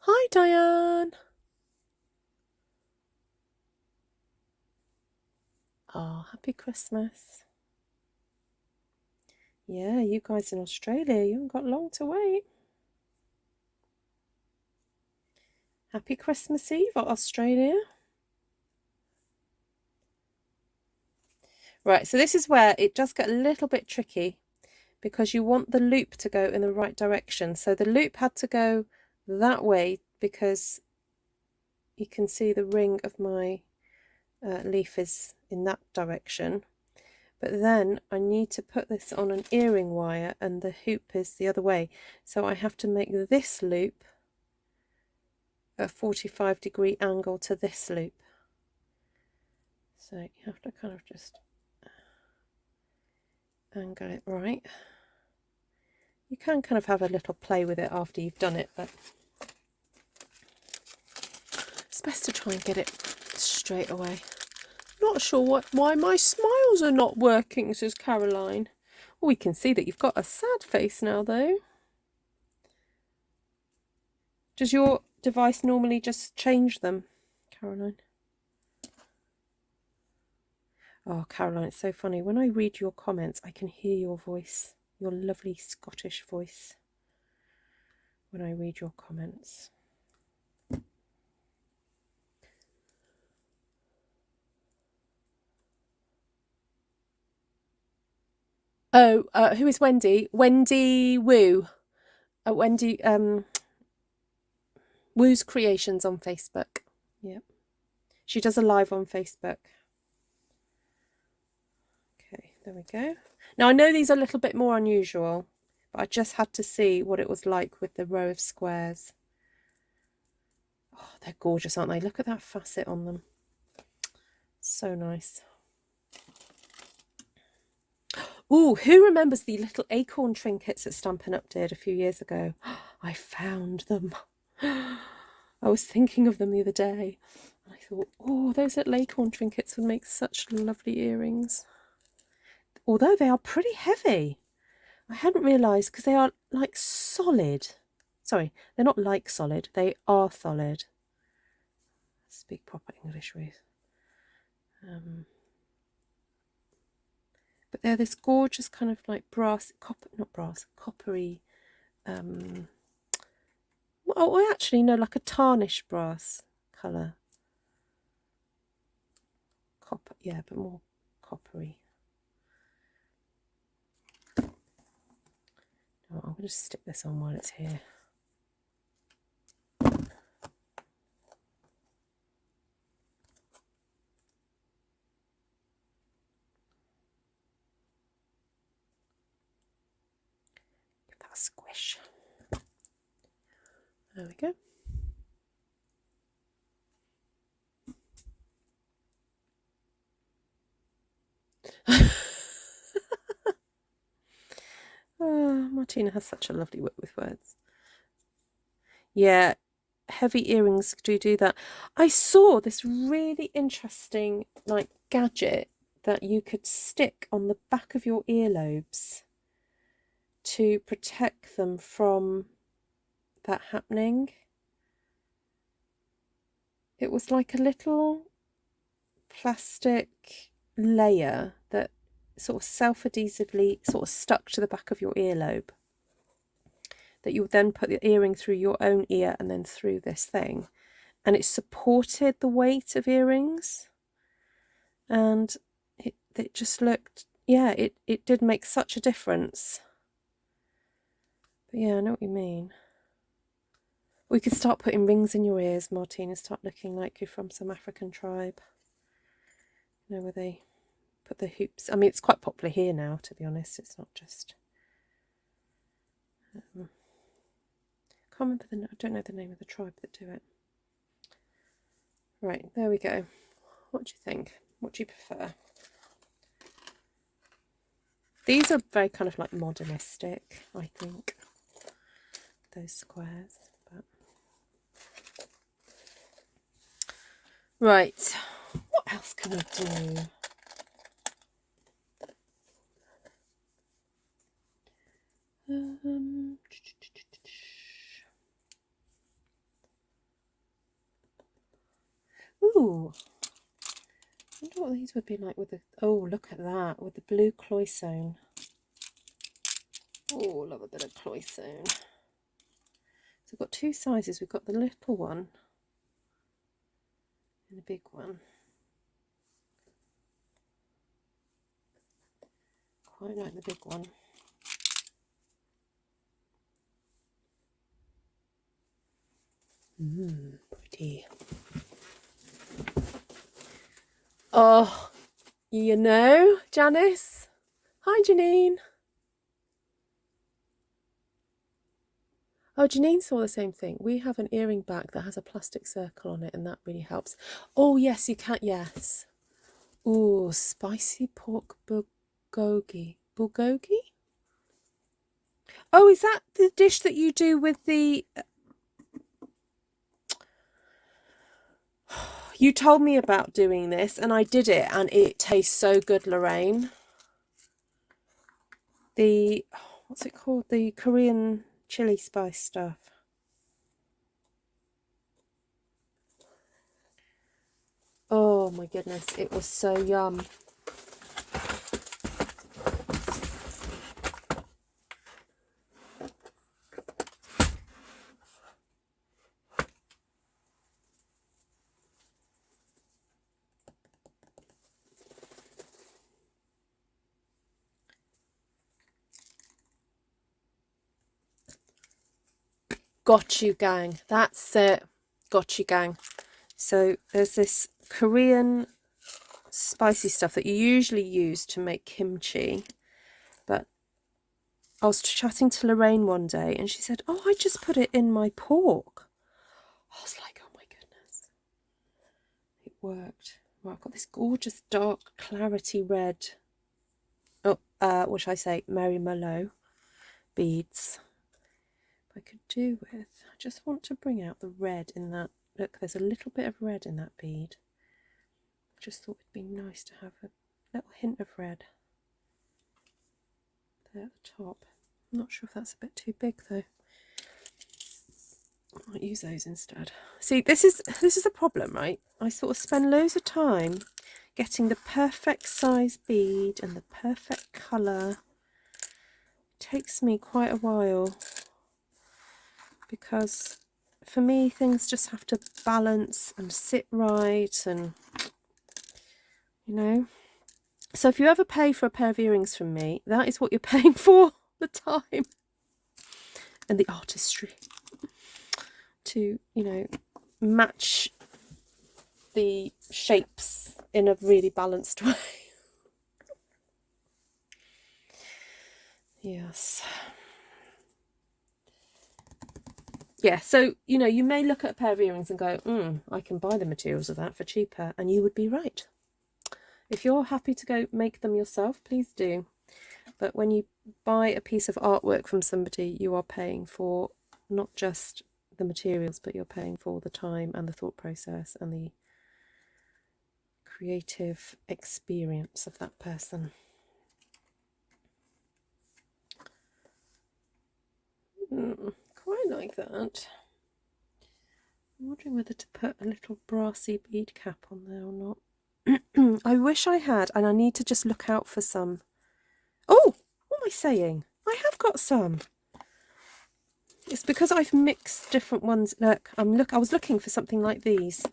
Hi, Diane. Oh, happy Christmas. Yeah, you guys in Australia, you haven't got long to wait. Happy Christmas Eve, Australia. Right, so this is where it does get a little bit tricky because you want the loop to go in the right direction. So the loop had to go that way because you can see the ring of my leaf is in that direction. But then I need to put this on an earring wire and the hoop is the other way. So I have to make this loop a 45-degree angle to this loop. So you have to kind of just angle it right. You can kind of have a little play with it after you've done it, but it's best to try and get it straight away. Not sure why my smiles are not working, says Caroline. We can see that you've got a sad face now, though. Does your device normally just change them, Caroline? Oh, Caroline, it's so funny. When I read your comments, I can hear your voice, your lovely Scottish voice, when I read your comments. Oh, who is Wendy? Wendy Woo. Wendy Woo's Creations on Facebook. Yep. She does a live on Facebook. Okay, there we go. Now I know these are a little bit more unusual, but I just had to see what it was like with the row of squares. Oh, they're gorgeous, aren't they? Look at that facet on them. So nice. Ooh, who remembers the little acorn trinkets that Stampin' Up did a few years ago? I found them. I was thinking of them the other day. And I thought, oh, those little acorn trinkets would make such lovely earrings. Although they are pretty heavy. I hadn't realised because they are like solid. Sorry, they're not like solid. They are solid. Speak proper English, Ruth. But they're this gorgeous kind of like brass, coppery. Well, actually, no, like a tarnish brass colour. Copper, yeah, but more coppery. Oh, I'm going to stick this on while it's here. Give that a squish. There we go. Oh, Martina has such a lovely wit with words. Yeah, heavy earrings do that. I saw this really interesting like gadget that you could stick on the back of your earlobes to protect them from that happening. It was like a little plastic layer that sort of self-adhesively sort of stuck to the back of your earlobe, that you would then put the earring through your own ear and then through this thing, and it supported the weight of earrings, and it just looked, yeah, it did make such a difference. But yeah, I know what you mean. We could start putting rings in your ears, Martina, start looking like you're from some African tribe, you know, where they put the hoops. I mean, it's quite popular here now, to be honest. It's not just can't remember I don't know the name of the tribe that do it. Right, there we go. What do you think? What do you prefer? These are very kind of like modernistic, I think, those squares. But right, what else can we do? Ooh, I wonder what these would be like with the, oh, look at that, with the blue cloisonne. Oh, love a bit of cloisonne. So we've got two sizes. We've got the little one and the big one. Quite like the big one. Pretty. Oh, You know, Janice. Hi, Janine. Oh, Janine saw the same thing. We have an earring back that has a plastic circle on it, and that really helps. Oh, yes, you can. Yes. Ooh, spicy pork bulgogi. Bulgogi? Oh, is that the dish that you do with the... You told me about doing this, and I did it, and it tastes so good, Lorraine. The... What's it called? The Korean chili spice stuff. Oh my goodness, it was so yum. Got you, gang. That's it. Got you, gang. So there's this Korean spicy stuff that you usually use to make kimchi, but I was chatting to Lorraine one day and she said, oh, I just put it in my pork. I was like, oh my goodness, it worked. Well, I've got this gorgeous dark clarity red, what should I say, Mary Merlot beads. I could do with, I just want to bring out the red in that. Look, there's a little bit of red in that bead. I just thought it'd be nice to have a little hint of red there at the top. I'm not sure if that's a bit too big though. I might use those instead. See, this is the problem, right? I sort of spend loads of time getting the perfect size bead and the perfect colour. It takes me quite a while because for me things just have to balance and sit right, and you know. So if you ever pay for a pair of earrings from me, that is what you're paying for, the time and the artistry to, you know, match the shapes in a really balanced way. Yes. Yeah, so, you know, you may look at a pair of earrings and go, I can buy the materials of that for cheaper, and you would be right. If you're happy to go make them yourself, please do. But when you buy a piece of artwork from somebody, you are paying for not just the materials, but you're paying for the time and the thought process and the creative experience of that person. Quite like that. I'm wondering whether to put a little brassy bead cap on there or not. I wish I had, and I need to just look out for some. Oh, what am I saying? I have got some. It's because I've mixed different ones. Look, I was looking for something like these,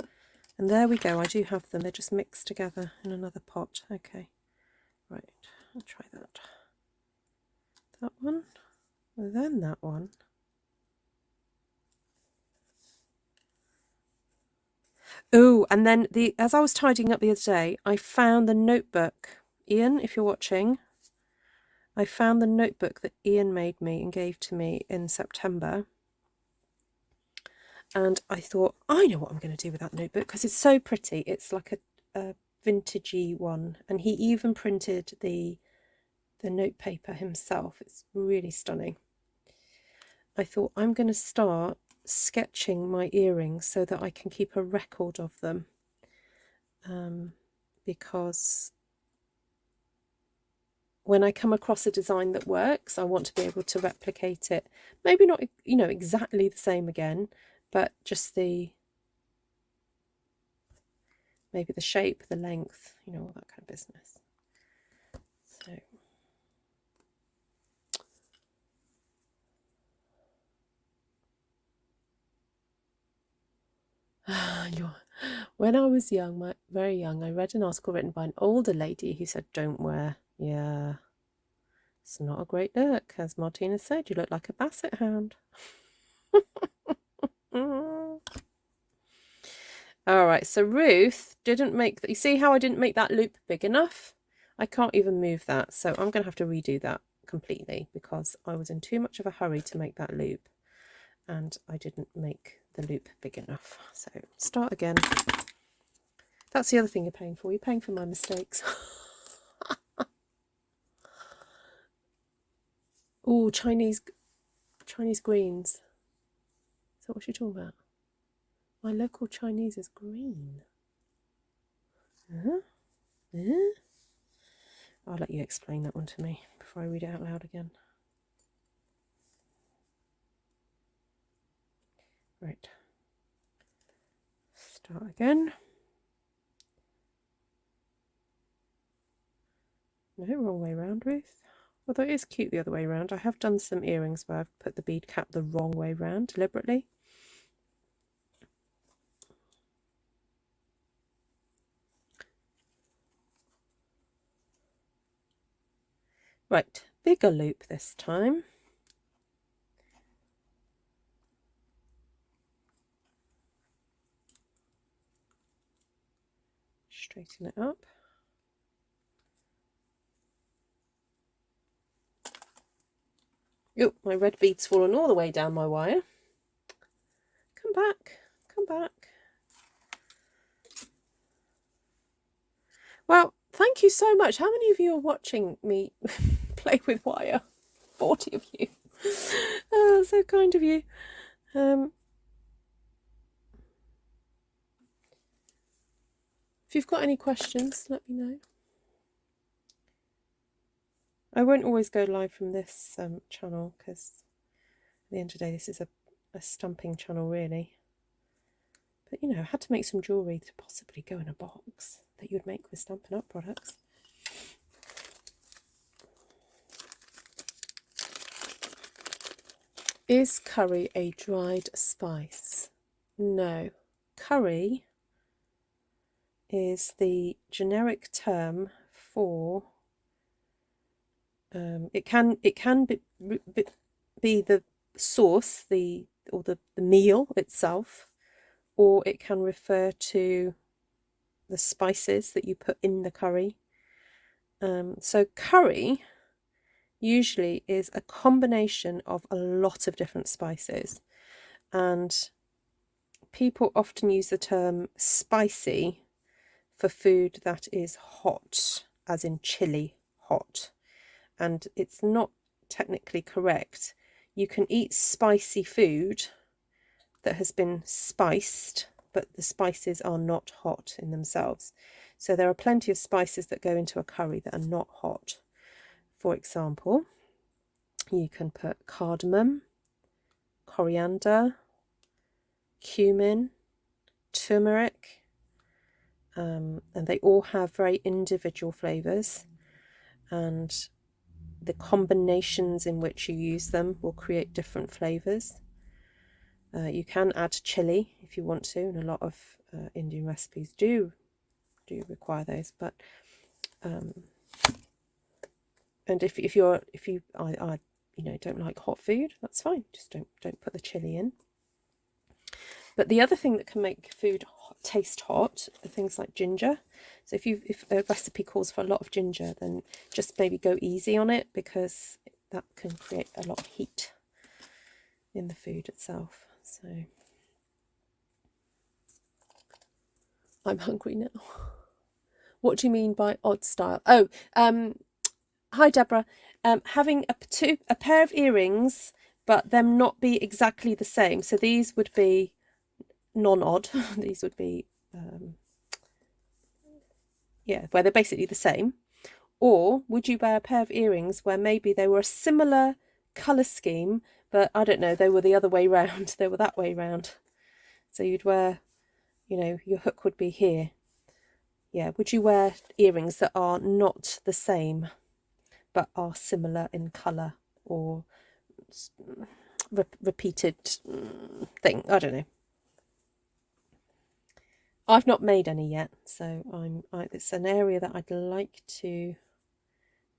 and there we go. I do have them. They're just mixed together in another pot. Okay, right. I'll try that. That one, and then that one. Oh, and then as I was tidying up the other day, I found the notebook. Ian, if you're watching, I found the notebook that Ian made me and gave to me in September. And I thought, I know what I'm going to do with that notebook because it's so pretty. It's like a vintagey one. And he even printed the note paper himself. It's really stunning. I thought I'm going to start sketching my earrings so that I can keep a record of them. Because when I come across a design that works, I want to be able to replicate it. Maybe not, you know, exactly the same again, but just maybe the shape, the length, you know, all that kind of business. So when I was young, very young, I read an article written by an older lady who said, don't wear. Yeah, it's not a great look. As Martina said, you look like a basset hound. All right, so Ruth didn't make, you see how I didn't make that loop big enough? I can't even move that, so I'm going to have to redo that completely because I was in too much of a hurry to make that loop and I didn't make the loop big enough. So start again. That's the other thing you're paying for. You're paying for my mistakes. Oh, Chinese greens. Is that what you're talking about? My local Chinese is green. I'll let you explain that one to me before I read it out loud again. Right. Start again. No, wrong way round, Ruth. Although it is cute the other way round. I have done some earrings where I've put the bead cap the wrong way round deliberately. Right, bigger loop this time. Straighten it up. Oh, my red bead's fallen all the way down my wire. Come back, come back. Well, thank you so much. How many of you are watching me play with wire? 40 of you. Oh, so kind of you. If you've got any questions, let me know. I won't always go live from this channel because at the end of the day this is a stamping channel really. But you know, I had to make some jewellery to possibly go in a box that you would make with Stampin' Up products. Is curry a dried spice? No. Curry is the generic term for it can be the sauce, or the meal itself, or it can refer to the spices that you put in the curry. So curry usually is a combination of a lot of different spices, and people often use the term spicy for food that is hot, as in chili hot, and it's not technically correct. You can eat spicy food that has been spiced, but the spices are not hot in themselves. So there are plenty of spices that go into a curry that are not hot. For example, you can put cardamom, coriander, cumin, turmeric, and they all have very individual flavours, and the combinations in which you use them will create different flavours. You can add chili if you want to, and a lot of Indian recipes do require those. But and if you don't like hot food, that's fine. Just don't put the chili in. But the other thing that can make food taste hot are things like ginger. So if a recipe calls for a lot of ginger, then just maybe go easy on it, because that can create a lot of heat in the food itself. So I'm hungry now. What do you mean by odd style? Oh, hi Deborah. Having a pair of earrings, but them not be exactly the same. So these would be non-odd. These would be where they're basically the same. Or would you wear a pair of earrings where maybe they were a similar colour scheme, but I don't know, they were the other way round, they were that way round. So you'd wear, your hook would be here. Yeah, would you wear earrings that are not the same, but are similar in colour, or repeated thing? I don't know. I've not made any yet, so it's an area that I'd like to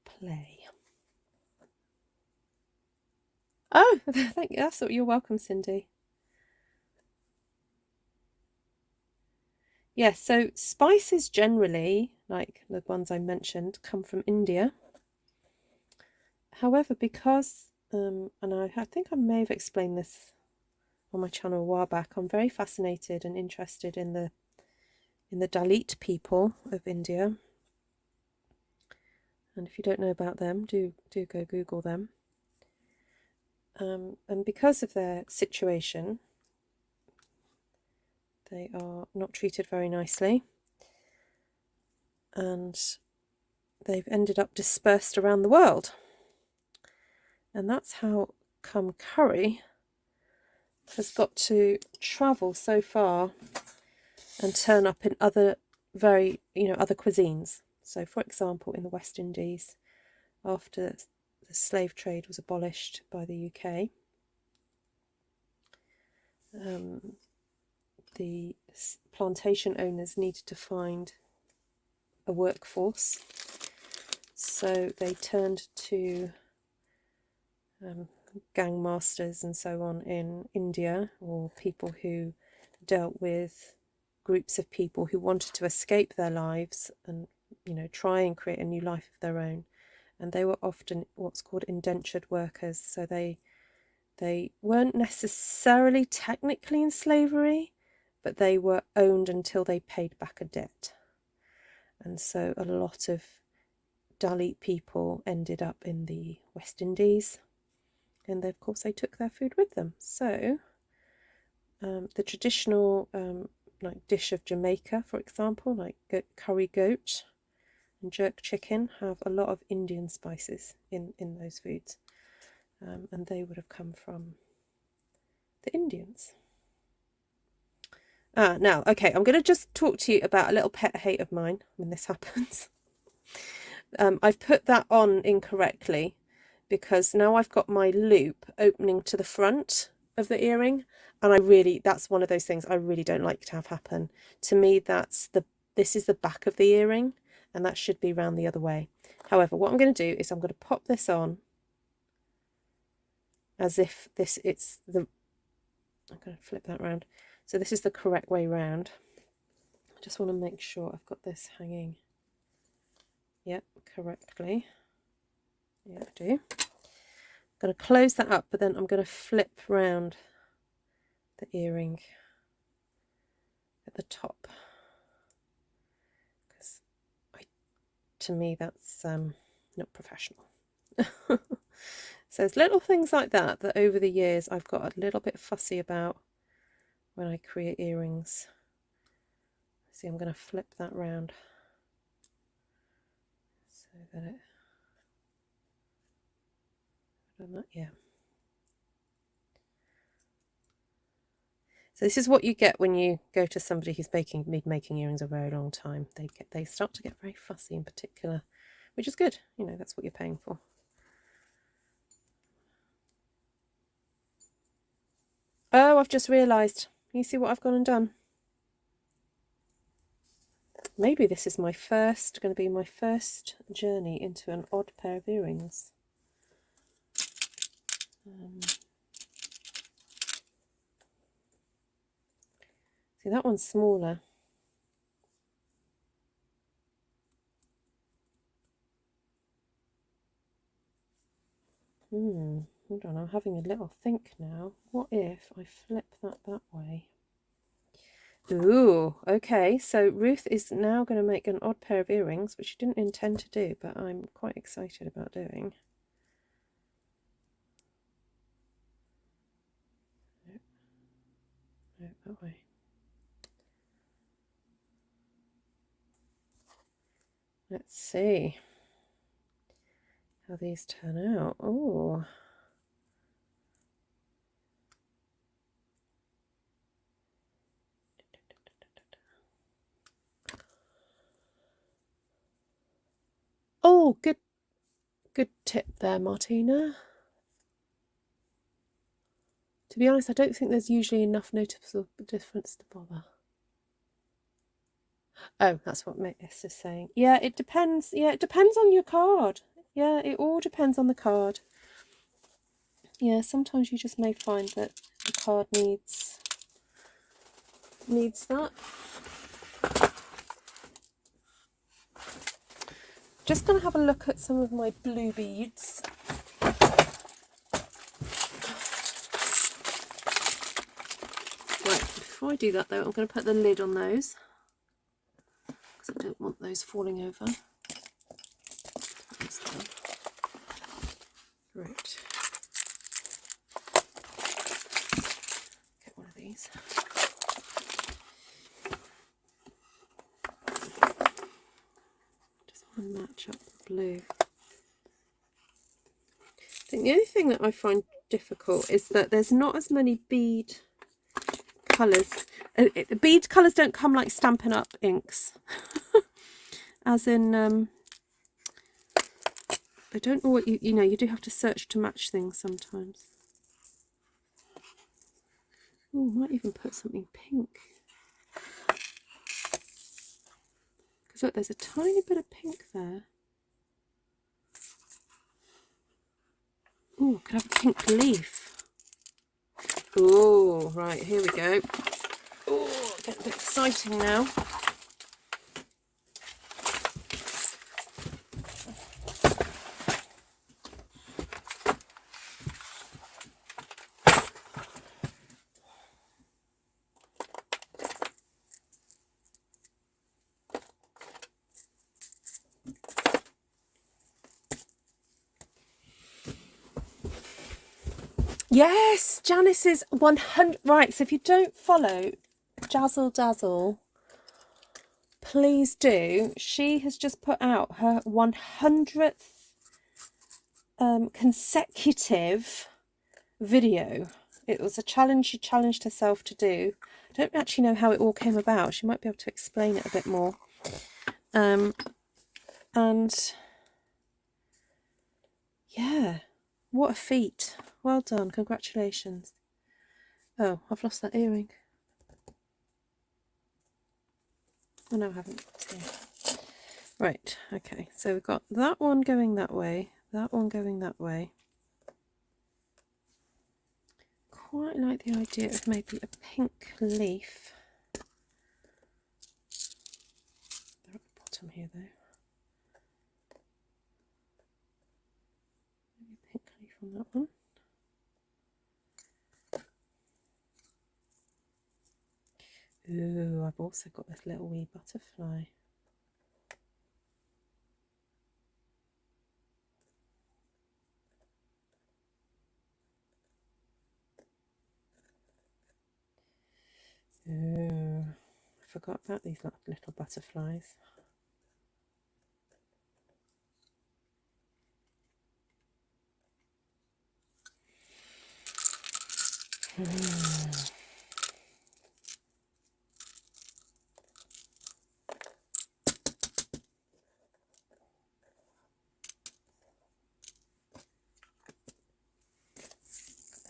play. Oh, thank you. You're welcome, Cindy. Yeah, so spices generally, like the ones I mentioned, come from India. However, because, and I think I may have explained this on my channel a while back, I'm very fascinated and interested in the Dalit people of India. And if you don't know about them, do go Google them. And because of their situation, they are not treated very nicely. And they've ended up dispersed around the world. And that's how come curry has got to travel so far and turn up in other other cuisines. So, for example, in the West Indies, after the slave trade was abolished by the UK, the plantation owners needed to find a workforce, so they turned to gang masters and so on in India, or people who dealt with groups of people who wanted to escape their lives and try and create a new life of their own. And they were often what's called indentured workers, so they weren't necessarily technically in slavery, but they were owned until they paid back a debt. And so a lot of Dalit people ended up in the West Indies, and of course they took their food with them. So the traditional dish of Jamaica, for example, like curry goat and jerk chicken, have a lot of Indian spices in those foods, and they would have come from the Indians. Now, okay, I'm going to just talk to you about a little pet hate of mine when this happens. I've put that on incorrectly because now I've got my loop opening to the front of the earring, and that's one of those things I really don't like to have happen. To me, this is the back of the earring, and that should be round the other way. However, what I'm going to do is I'm going to pop this on as if I'm going to flip that around. So this is the correct way round. I just want to make sure I've got this hanging, yep, correctly. Yeah, I do. I'm going to close that up, but then I'm going to flip round the earring at the top, because to me that's not professional. So there's little things like that over the years I've got a little bit fussy about when I create earrings. See, I'm going to flip that round so that yeah. So this is what you get when you go to somebody who's been making earrings a very long time. They start to get very fussy in particular, which is good. That's what you're paying for. Oh, I've just realised. You see what I've gone and done? Maybe this is going to be my first journey into an odd pair of earrings. See, that one's smaller. Hold on, I'm having a little think now. What if I flip that way? Ooh, okay, so Ruth is now going to make an odd pair of earrings, which she didn't intend to do, but I'm quite excited about doing. No, that way. Let's see how these turn out. Oh. Oh, good tip there, Martina. To be honest, I don't think there's usually enough noticeable difference to bother. Oh, that's what Miss is saying. Yeah, it depends. Yeah, it depends on your card. Yeah, it all depends on the card. Yeah, sometimes you just may find that the card needs that. just going to have a look at some of my blue beads. Right, before I do that though, I'm going to put the lid on those because I don't want those falling over. Right. Get one of these. Just want to match up the blue. I think the only thing that I find difficult is that there's not as many bead colours. Bead colours don't come like Stampin' Up inks. As in, I don't know what you know, you do have to search to match things sometimes. Oh, might even put something pink. Because look, there's a tiny bit of pink there. Oh, could have a pink leaf. Oh, right, here we go. Oh, getting a bit exciting now. Yes, Janice is 100. Right, so if you don't follow Jazzle Dazzle, please do. She has just put out her 100th consecutive video. It was a challenge she challenged herself to do. I don't actually know how it all came about. She might be able to explain it a bit more. And yeah, what a feat. Well done, congratulations. Oh, I've lost that earring. Oh no, I haven't. Right, okay, so we've got that one going that way, that one going that way. Quite like the idea of maybe a pink leaf. They're at the bottom here though. Maybe a pink leaf on that one. Ooh, I've also got this little wee butterfly. Ooh, I forgot about these little butterflies.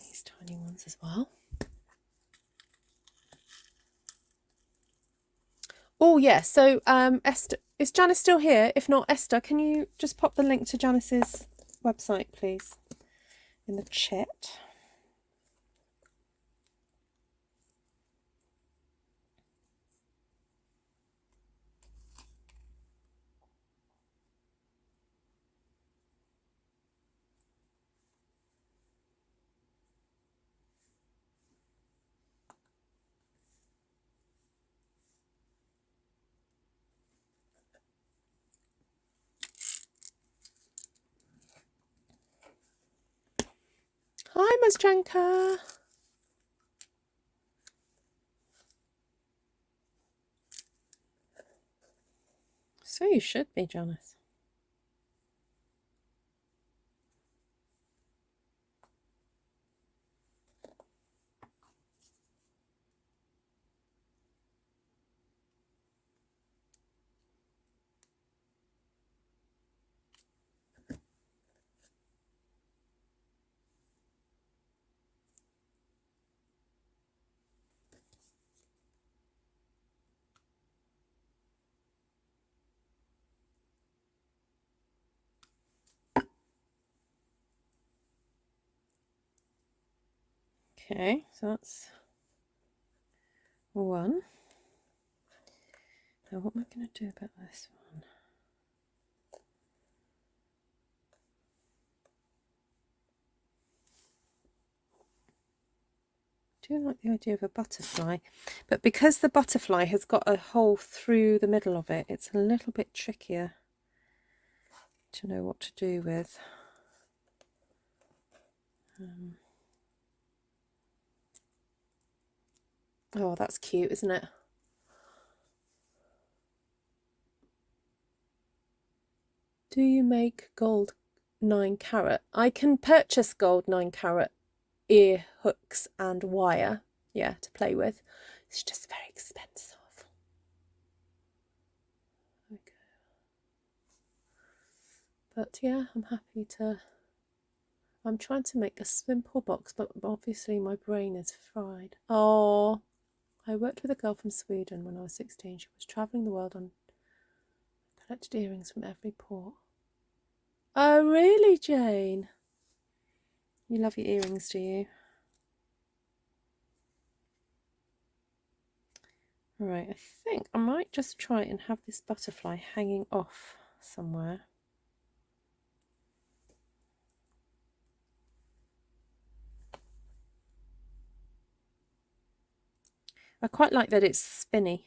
These tiny ones as well. Oh yeah, so Esther, is Janice still here? If not, Esther, can you just pop the link to Janice's website, please, in the chat? Hi, Ms. Janka. So you should be, Janice. Okay, so that's one. Now what am I going to do about this one? do like the idea of a butterfly, but because the butterfly has got a hole through the middle of it, it's a little bit trickier to know what to do with. Oh, that's cute, isn't it? Do you make gold 9-carat? I can purchase gold 9-carat ear hooks and wire, yeah, to play with. It's just very expensive. Okay. But yeah, I'm happy to. I'm trying to make a simple box, but obviously my brain is fried. Oh, I worked with a girl from Sweden when I was 16. She was travelling the world on collected earrings from every port. Oh, really, Jane? You love your earrings, do you? Right, I think I might just try and have this butterfly hanging off somewhere. I quite like that it's spinny.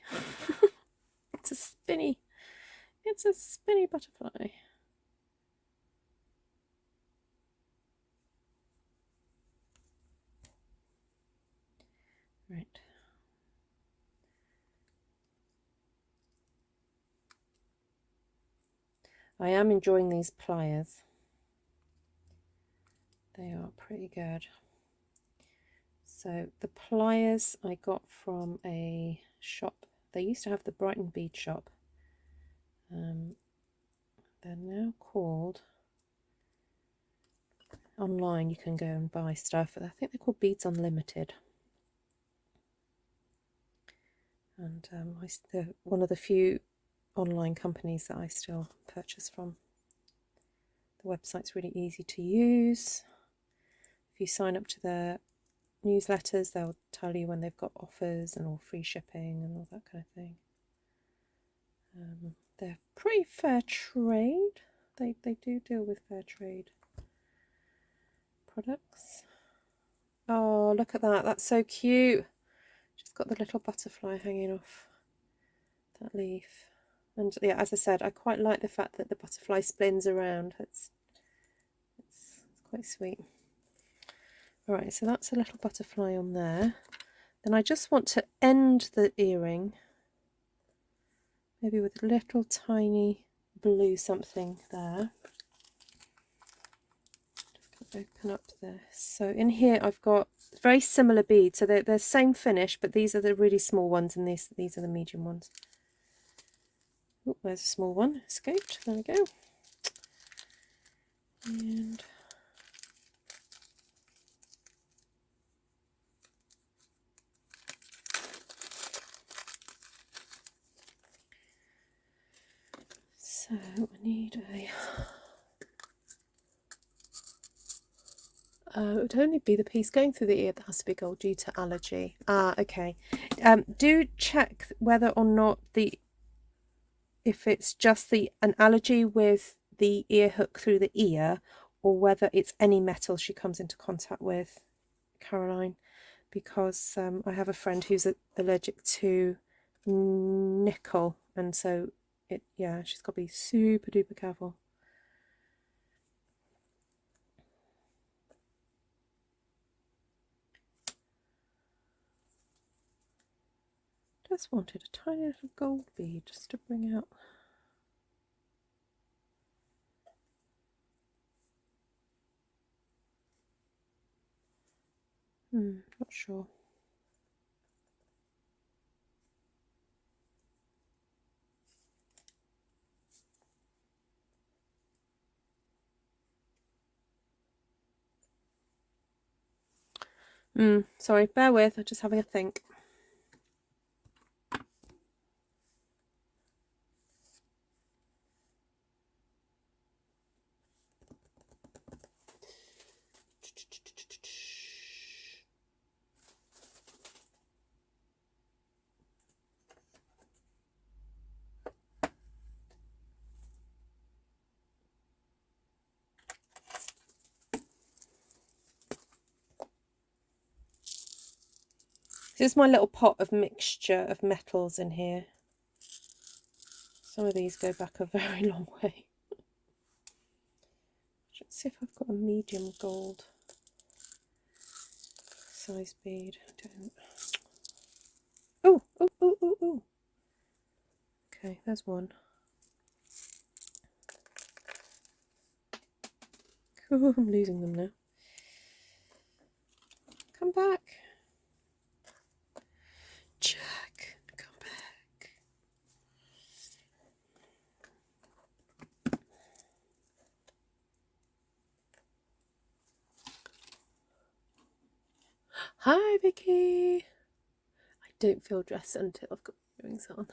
It's a spinny butterfly. Right. I am enjoying these pliers. They are pretty good. So the pliers I got from a shop. They used to have the Brighton bead shop. They're now called, online you can go and buy stuff. I think they're called Beads Unlimited. And they're one of the few online companies that I still purchase from. The website's really easy to use. If you sign up to their newsletters, they'll tell you when they've got offers and all free shipping and all that kind of thing. They're pretty fair trade. They do deal with fair trade products. Oh, look at that. That's so cute. Just got the little butterfly hanging off that leaf. And yeah, as I said, I quite like the fact that the butterfly spins around. It's quite sweet. All right, so that's a little butterfly on there. Then I just want to end the earring, maybe with a little tiny blue something there. Just going to open up this. So in here I've got very similar beads. So they're the same finish, but these are the really small ones, and these are the medium ones. Oh, there's a small one escaped. There we go. And so I need a. It would only be the piece going through the ear that has to be gold due to allergy. Ah, okay. Do check whether or not if it's just an allergy with the ear hook through the ear, or whether it's any metal she comes into contact with, Caroline, because I have a friend who's allergic to nickel, and so she's got to be super duper careful. Just wanted a tiny little gold bead just to bring out. Not sure. Sorry, bear with, I'm just having a think. This is my little pot of mixture of metals in here. Some of these go back a very long way. Let's see if I've got a medium gold size bead. I don't. Oh, oh, oh, oh, oh. Okay, there's one. Oh, I'm losing them now. Come back. Jack, come back. Hi, Vicky. I don't feel dressed until I've got earrings on.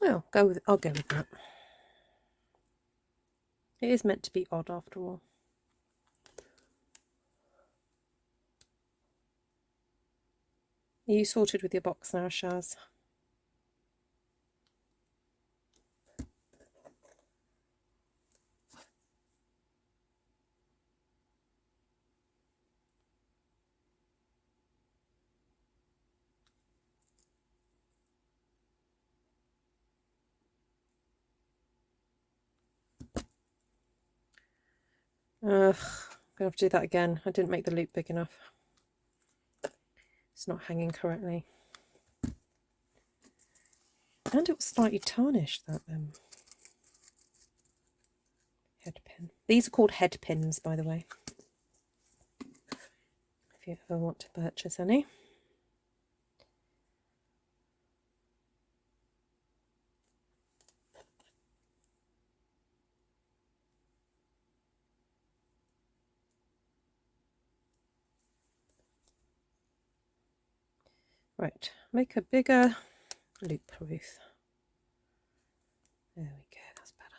Oh, I'll go with that. It is meant to be odd after all. Are you sorted with your box now, Shaz? Ugh, I'm gonna have to do that again. I didn't make the loop big enough. It's not hanging correctly. And it was slightly tarnished, that head pin. These are called head pins, by the way, if you ever want to purchase any. Right, make a bigger loop, Ruth. There we go, that's better.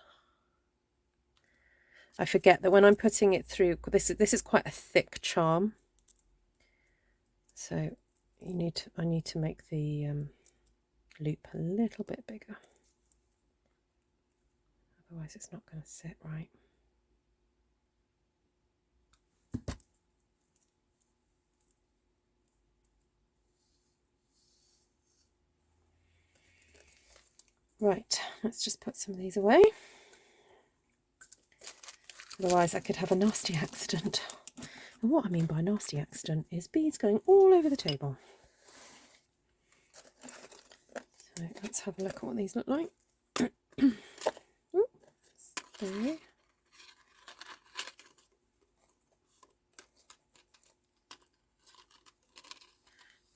I forget that when I'm putting it through, this is quite a thick charm, so I need to make the loop a little bit bigger. Otherwise, it's not going to sit right. Right, let's just put some of these away. Otherwise I could have a nasty accident. And what I mean by nasty accident is beads going all over the table. So let's have a look at what these look like.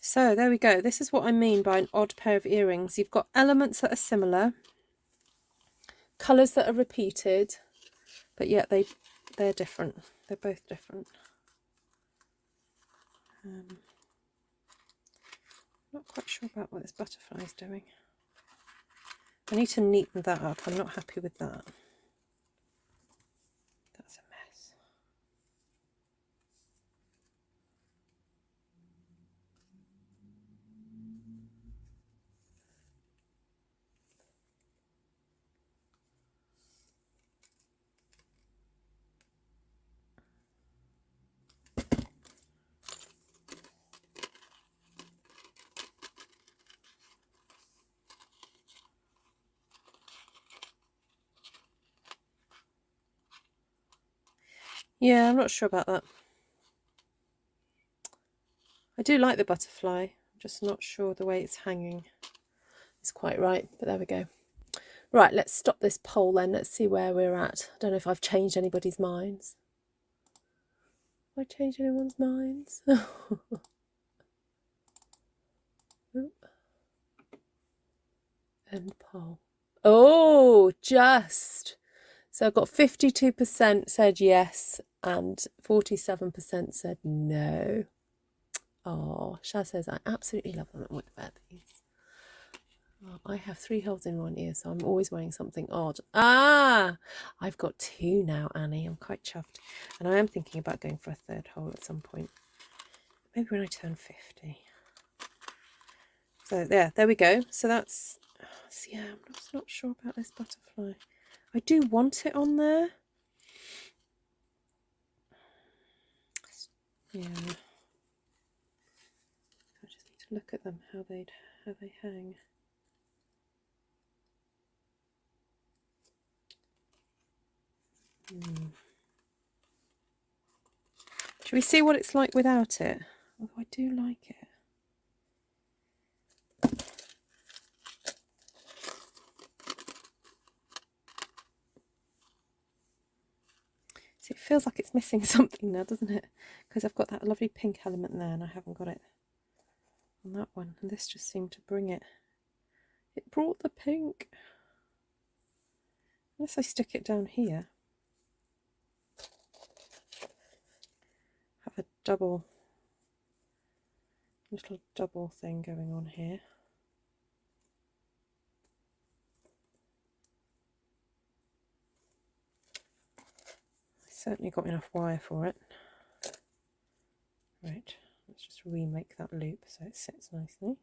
So there we go. This is what I mean by an odd pair of earrings. You've got elements that are similar, colours that are repeated, but yet they're different. They're both different. Not quite sure about what this butterfly is doing. I need to neaten that up. I'm not happy with that. That's a mess. Yeah, I'm not sure about that. I do like the butterfly. I'm just not sure the way it's hanging is quite right, but there we go. Right, let's stop this poll then. Let's see where we're at. I don't know if I've changed anybody's minds. Have I changed anyone's minds? End poll. Oh, just. So I've got 52% said yes and 47% said no. Oh, Shaz says, I absolutely love them. What about these? Oh, I have 3 holes in one ear, so I'm always wearing something odd. Ah, I've got 2 now, Annie. I'm quite chuffed. And I am thinking about going for a 3rd hole at some point. Maybe when I turn 50. So there we go. So that's, yeah, I'm just not sure about this butterfly. I do want it on there. Yeah. I just need to look at them, how they hang. Should we see what it's like without it? Although I do like it. See, it feels like it's missing something now, doesn't it? Because I've got that lovely pink element there and I haven't got it on that one. And this just seemed to bring it. It brought the pink. Unless I stick it down here. Have a little double thing going on here. Certainly got enough wire for it. Right, let's just remake that loop so it sits nicely.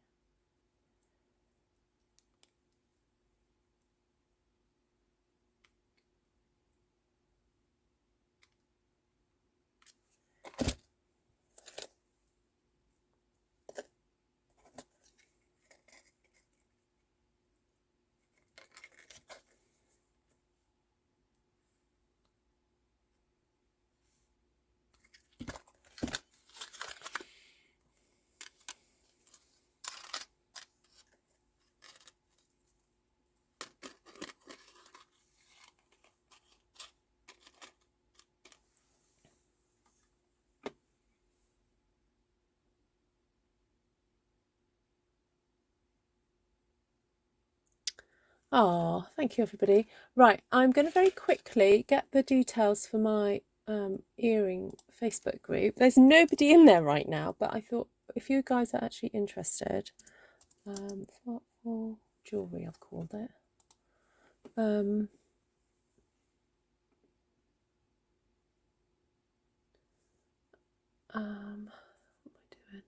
Oh, thank you everybody. Right, I'm going to very quickly get the details for my earring Facebook group. There's nobody in there right now, but I thought if you guys are actually interested, thoughtful jewellery I've called it. What am I doing?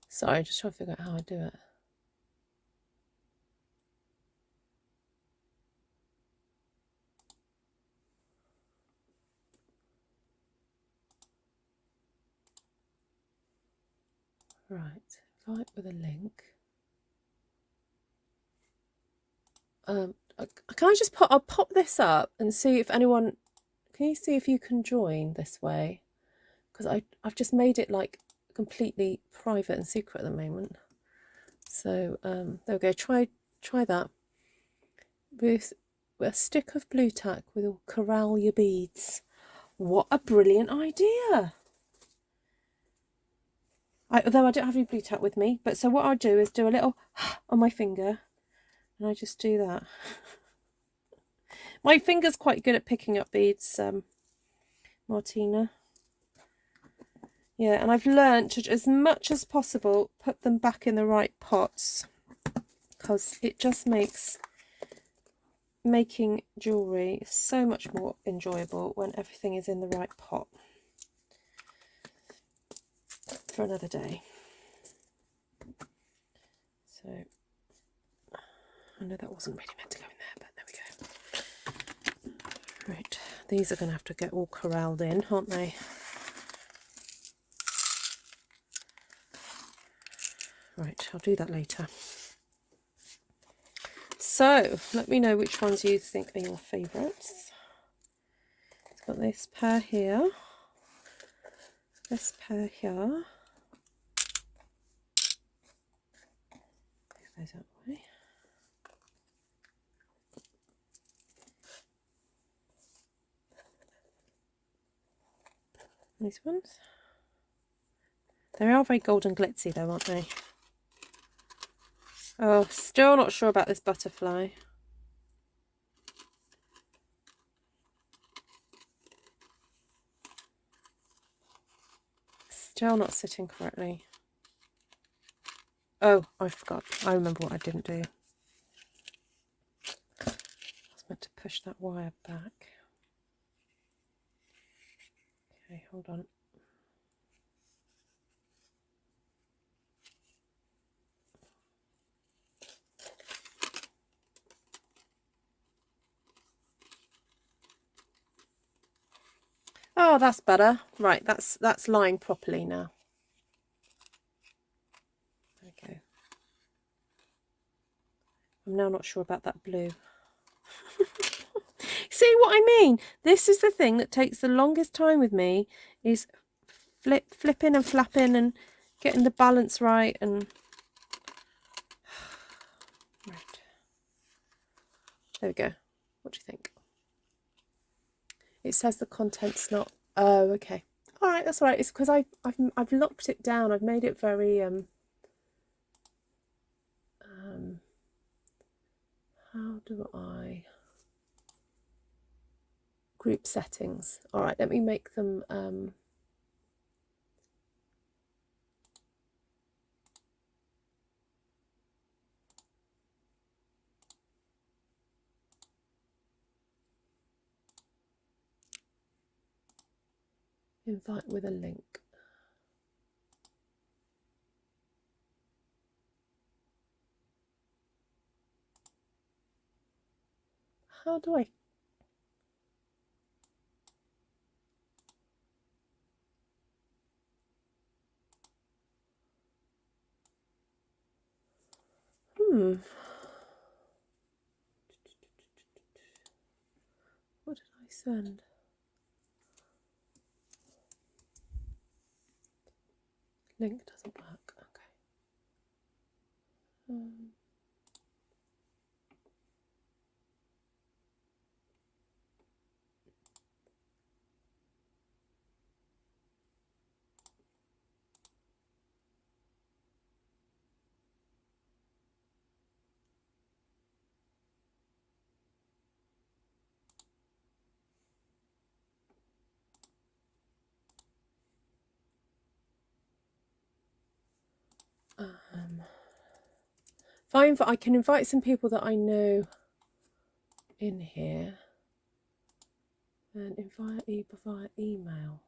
Sorry, just trying to figure out how I do it. Right, invite with a link. Can I just I'll pop this up and see if anyone, can you see if you can join this way? Because I've just made it like completely private and secret at the moment. So there we go, try that. With a stick of blue tack will corral your beads. What a brilliant idea! Although I don't have any blue tack with me, but so what I'll do is do a little on my finger, and I just do that. My finger's quite good at picking up beads, Martina. Yeah, and I've learned to, as much as possible, put them back in the right pots, because it just makes making jewellery so much more enjoyable when everything is in the right pot. For another day. So I know that wasn't really meant to go in there, but there we go. Right, these are going to have to get all corralled in, aren't they? Right, I'll do that later. So let me know which ones you think are your favourites. It's got this pair here, this pair here. Move those out of the way. These ones. They are very golden glitzy though, aren't they? Oh, still not sure about this butterfly. Still not sitting correctly. Oh, I forgot. I remember what I didn't do. I was meant to push that wire back. Okay, hold on. Oh, that's better. Right, that's lying properly now. There we go. I'm now not sure about that blue. See what I mean? This is the thing that takes the longest time with me, is flipping and flapping and getting the balance right. And right, there we go. What do you think? It says the content's not. Oh, okay. All right, that's all right. It's because I've locked it down. I've made it very how do I group settings? All right, let me make them invite with a link. How do I? What did I send? Link doesn't work. Okay. If I can invite some people that I know in here, and invite either via email.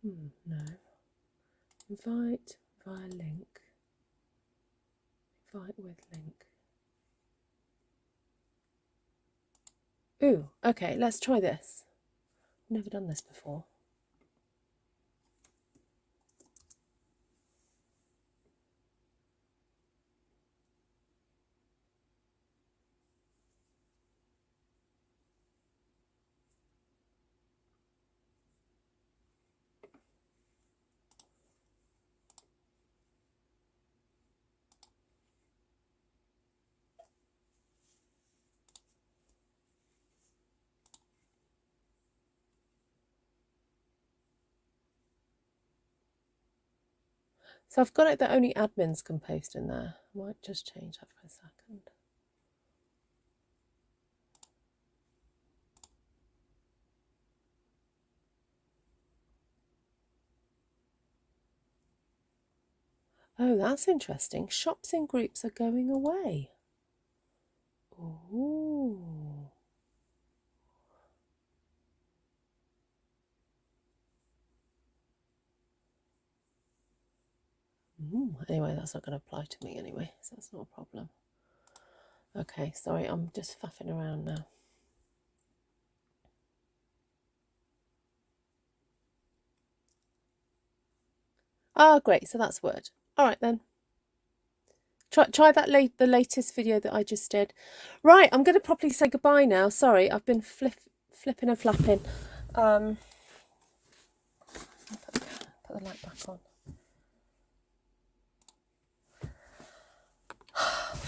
No. Invite via link. Invite with link. Ooh, okay, let's try this. I've never done this before. So I've got it that only admins can post in there. I might just change that for a second. Oh, that's interesting. Shops in groups are going away. Ooh. Anyway, that's not going to apply to me anyway, so that's not a problem. Okay, sorry, I'm just faffing around now. Ah, great, so that's Word. All right then. Try that the latest video that I just did. Right, I'm going to properly say goodbye now. Sorry, I've been flipping and flapping. Put the light back on.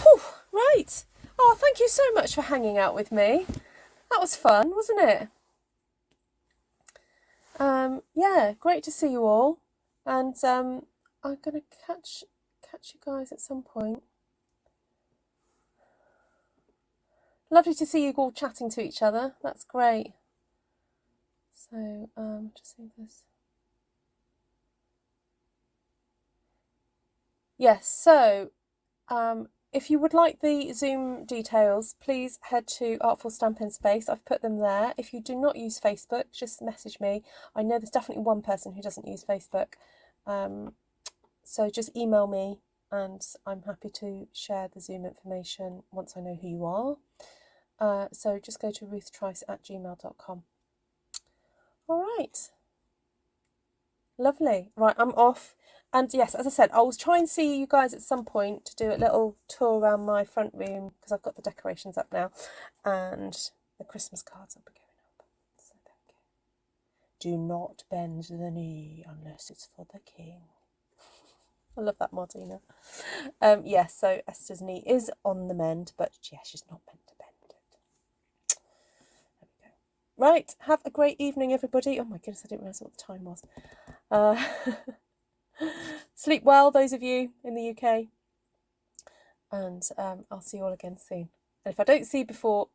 Whew, right. Oh, thank you so much for hanging out with me. That was fun, wasn't it? Yeah, great to see you all. And I'm going to catch catch you guys at some point. Lovely to see you all chatting to each other. That's great. So, just see this. Yes, so if you would like the Zoom details, please head to Artful Stampin Space. I've put them there. If you do not use Facebook, just message me. I know there's definitely one person who doesn't use Facebook. So just email me and I'm happy to share the Zoom information once I know who you are. So just go to ruthtrice@gmail.com. All right. Lovely. Right, I'm off. And yes, as I said, I will try and see you guys at some point to do a little tour around my front room because I've got the decorations up now and the Christmas cards will be going up. So there we go. Do not bend the knee unless it's for the king. I love that, Martina. Yes, so Esther's knee is on the mend, but yeah, she's not meant to bend it. There we go. Right, have a great evening, everybody. Oh my goodness, I didn't realise what the time was. Sleep well, those of you in the UK, and I'll see you all again soon. And if I don't see you before,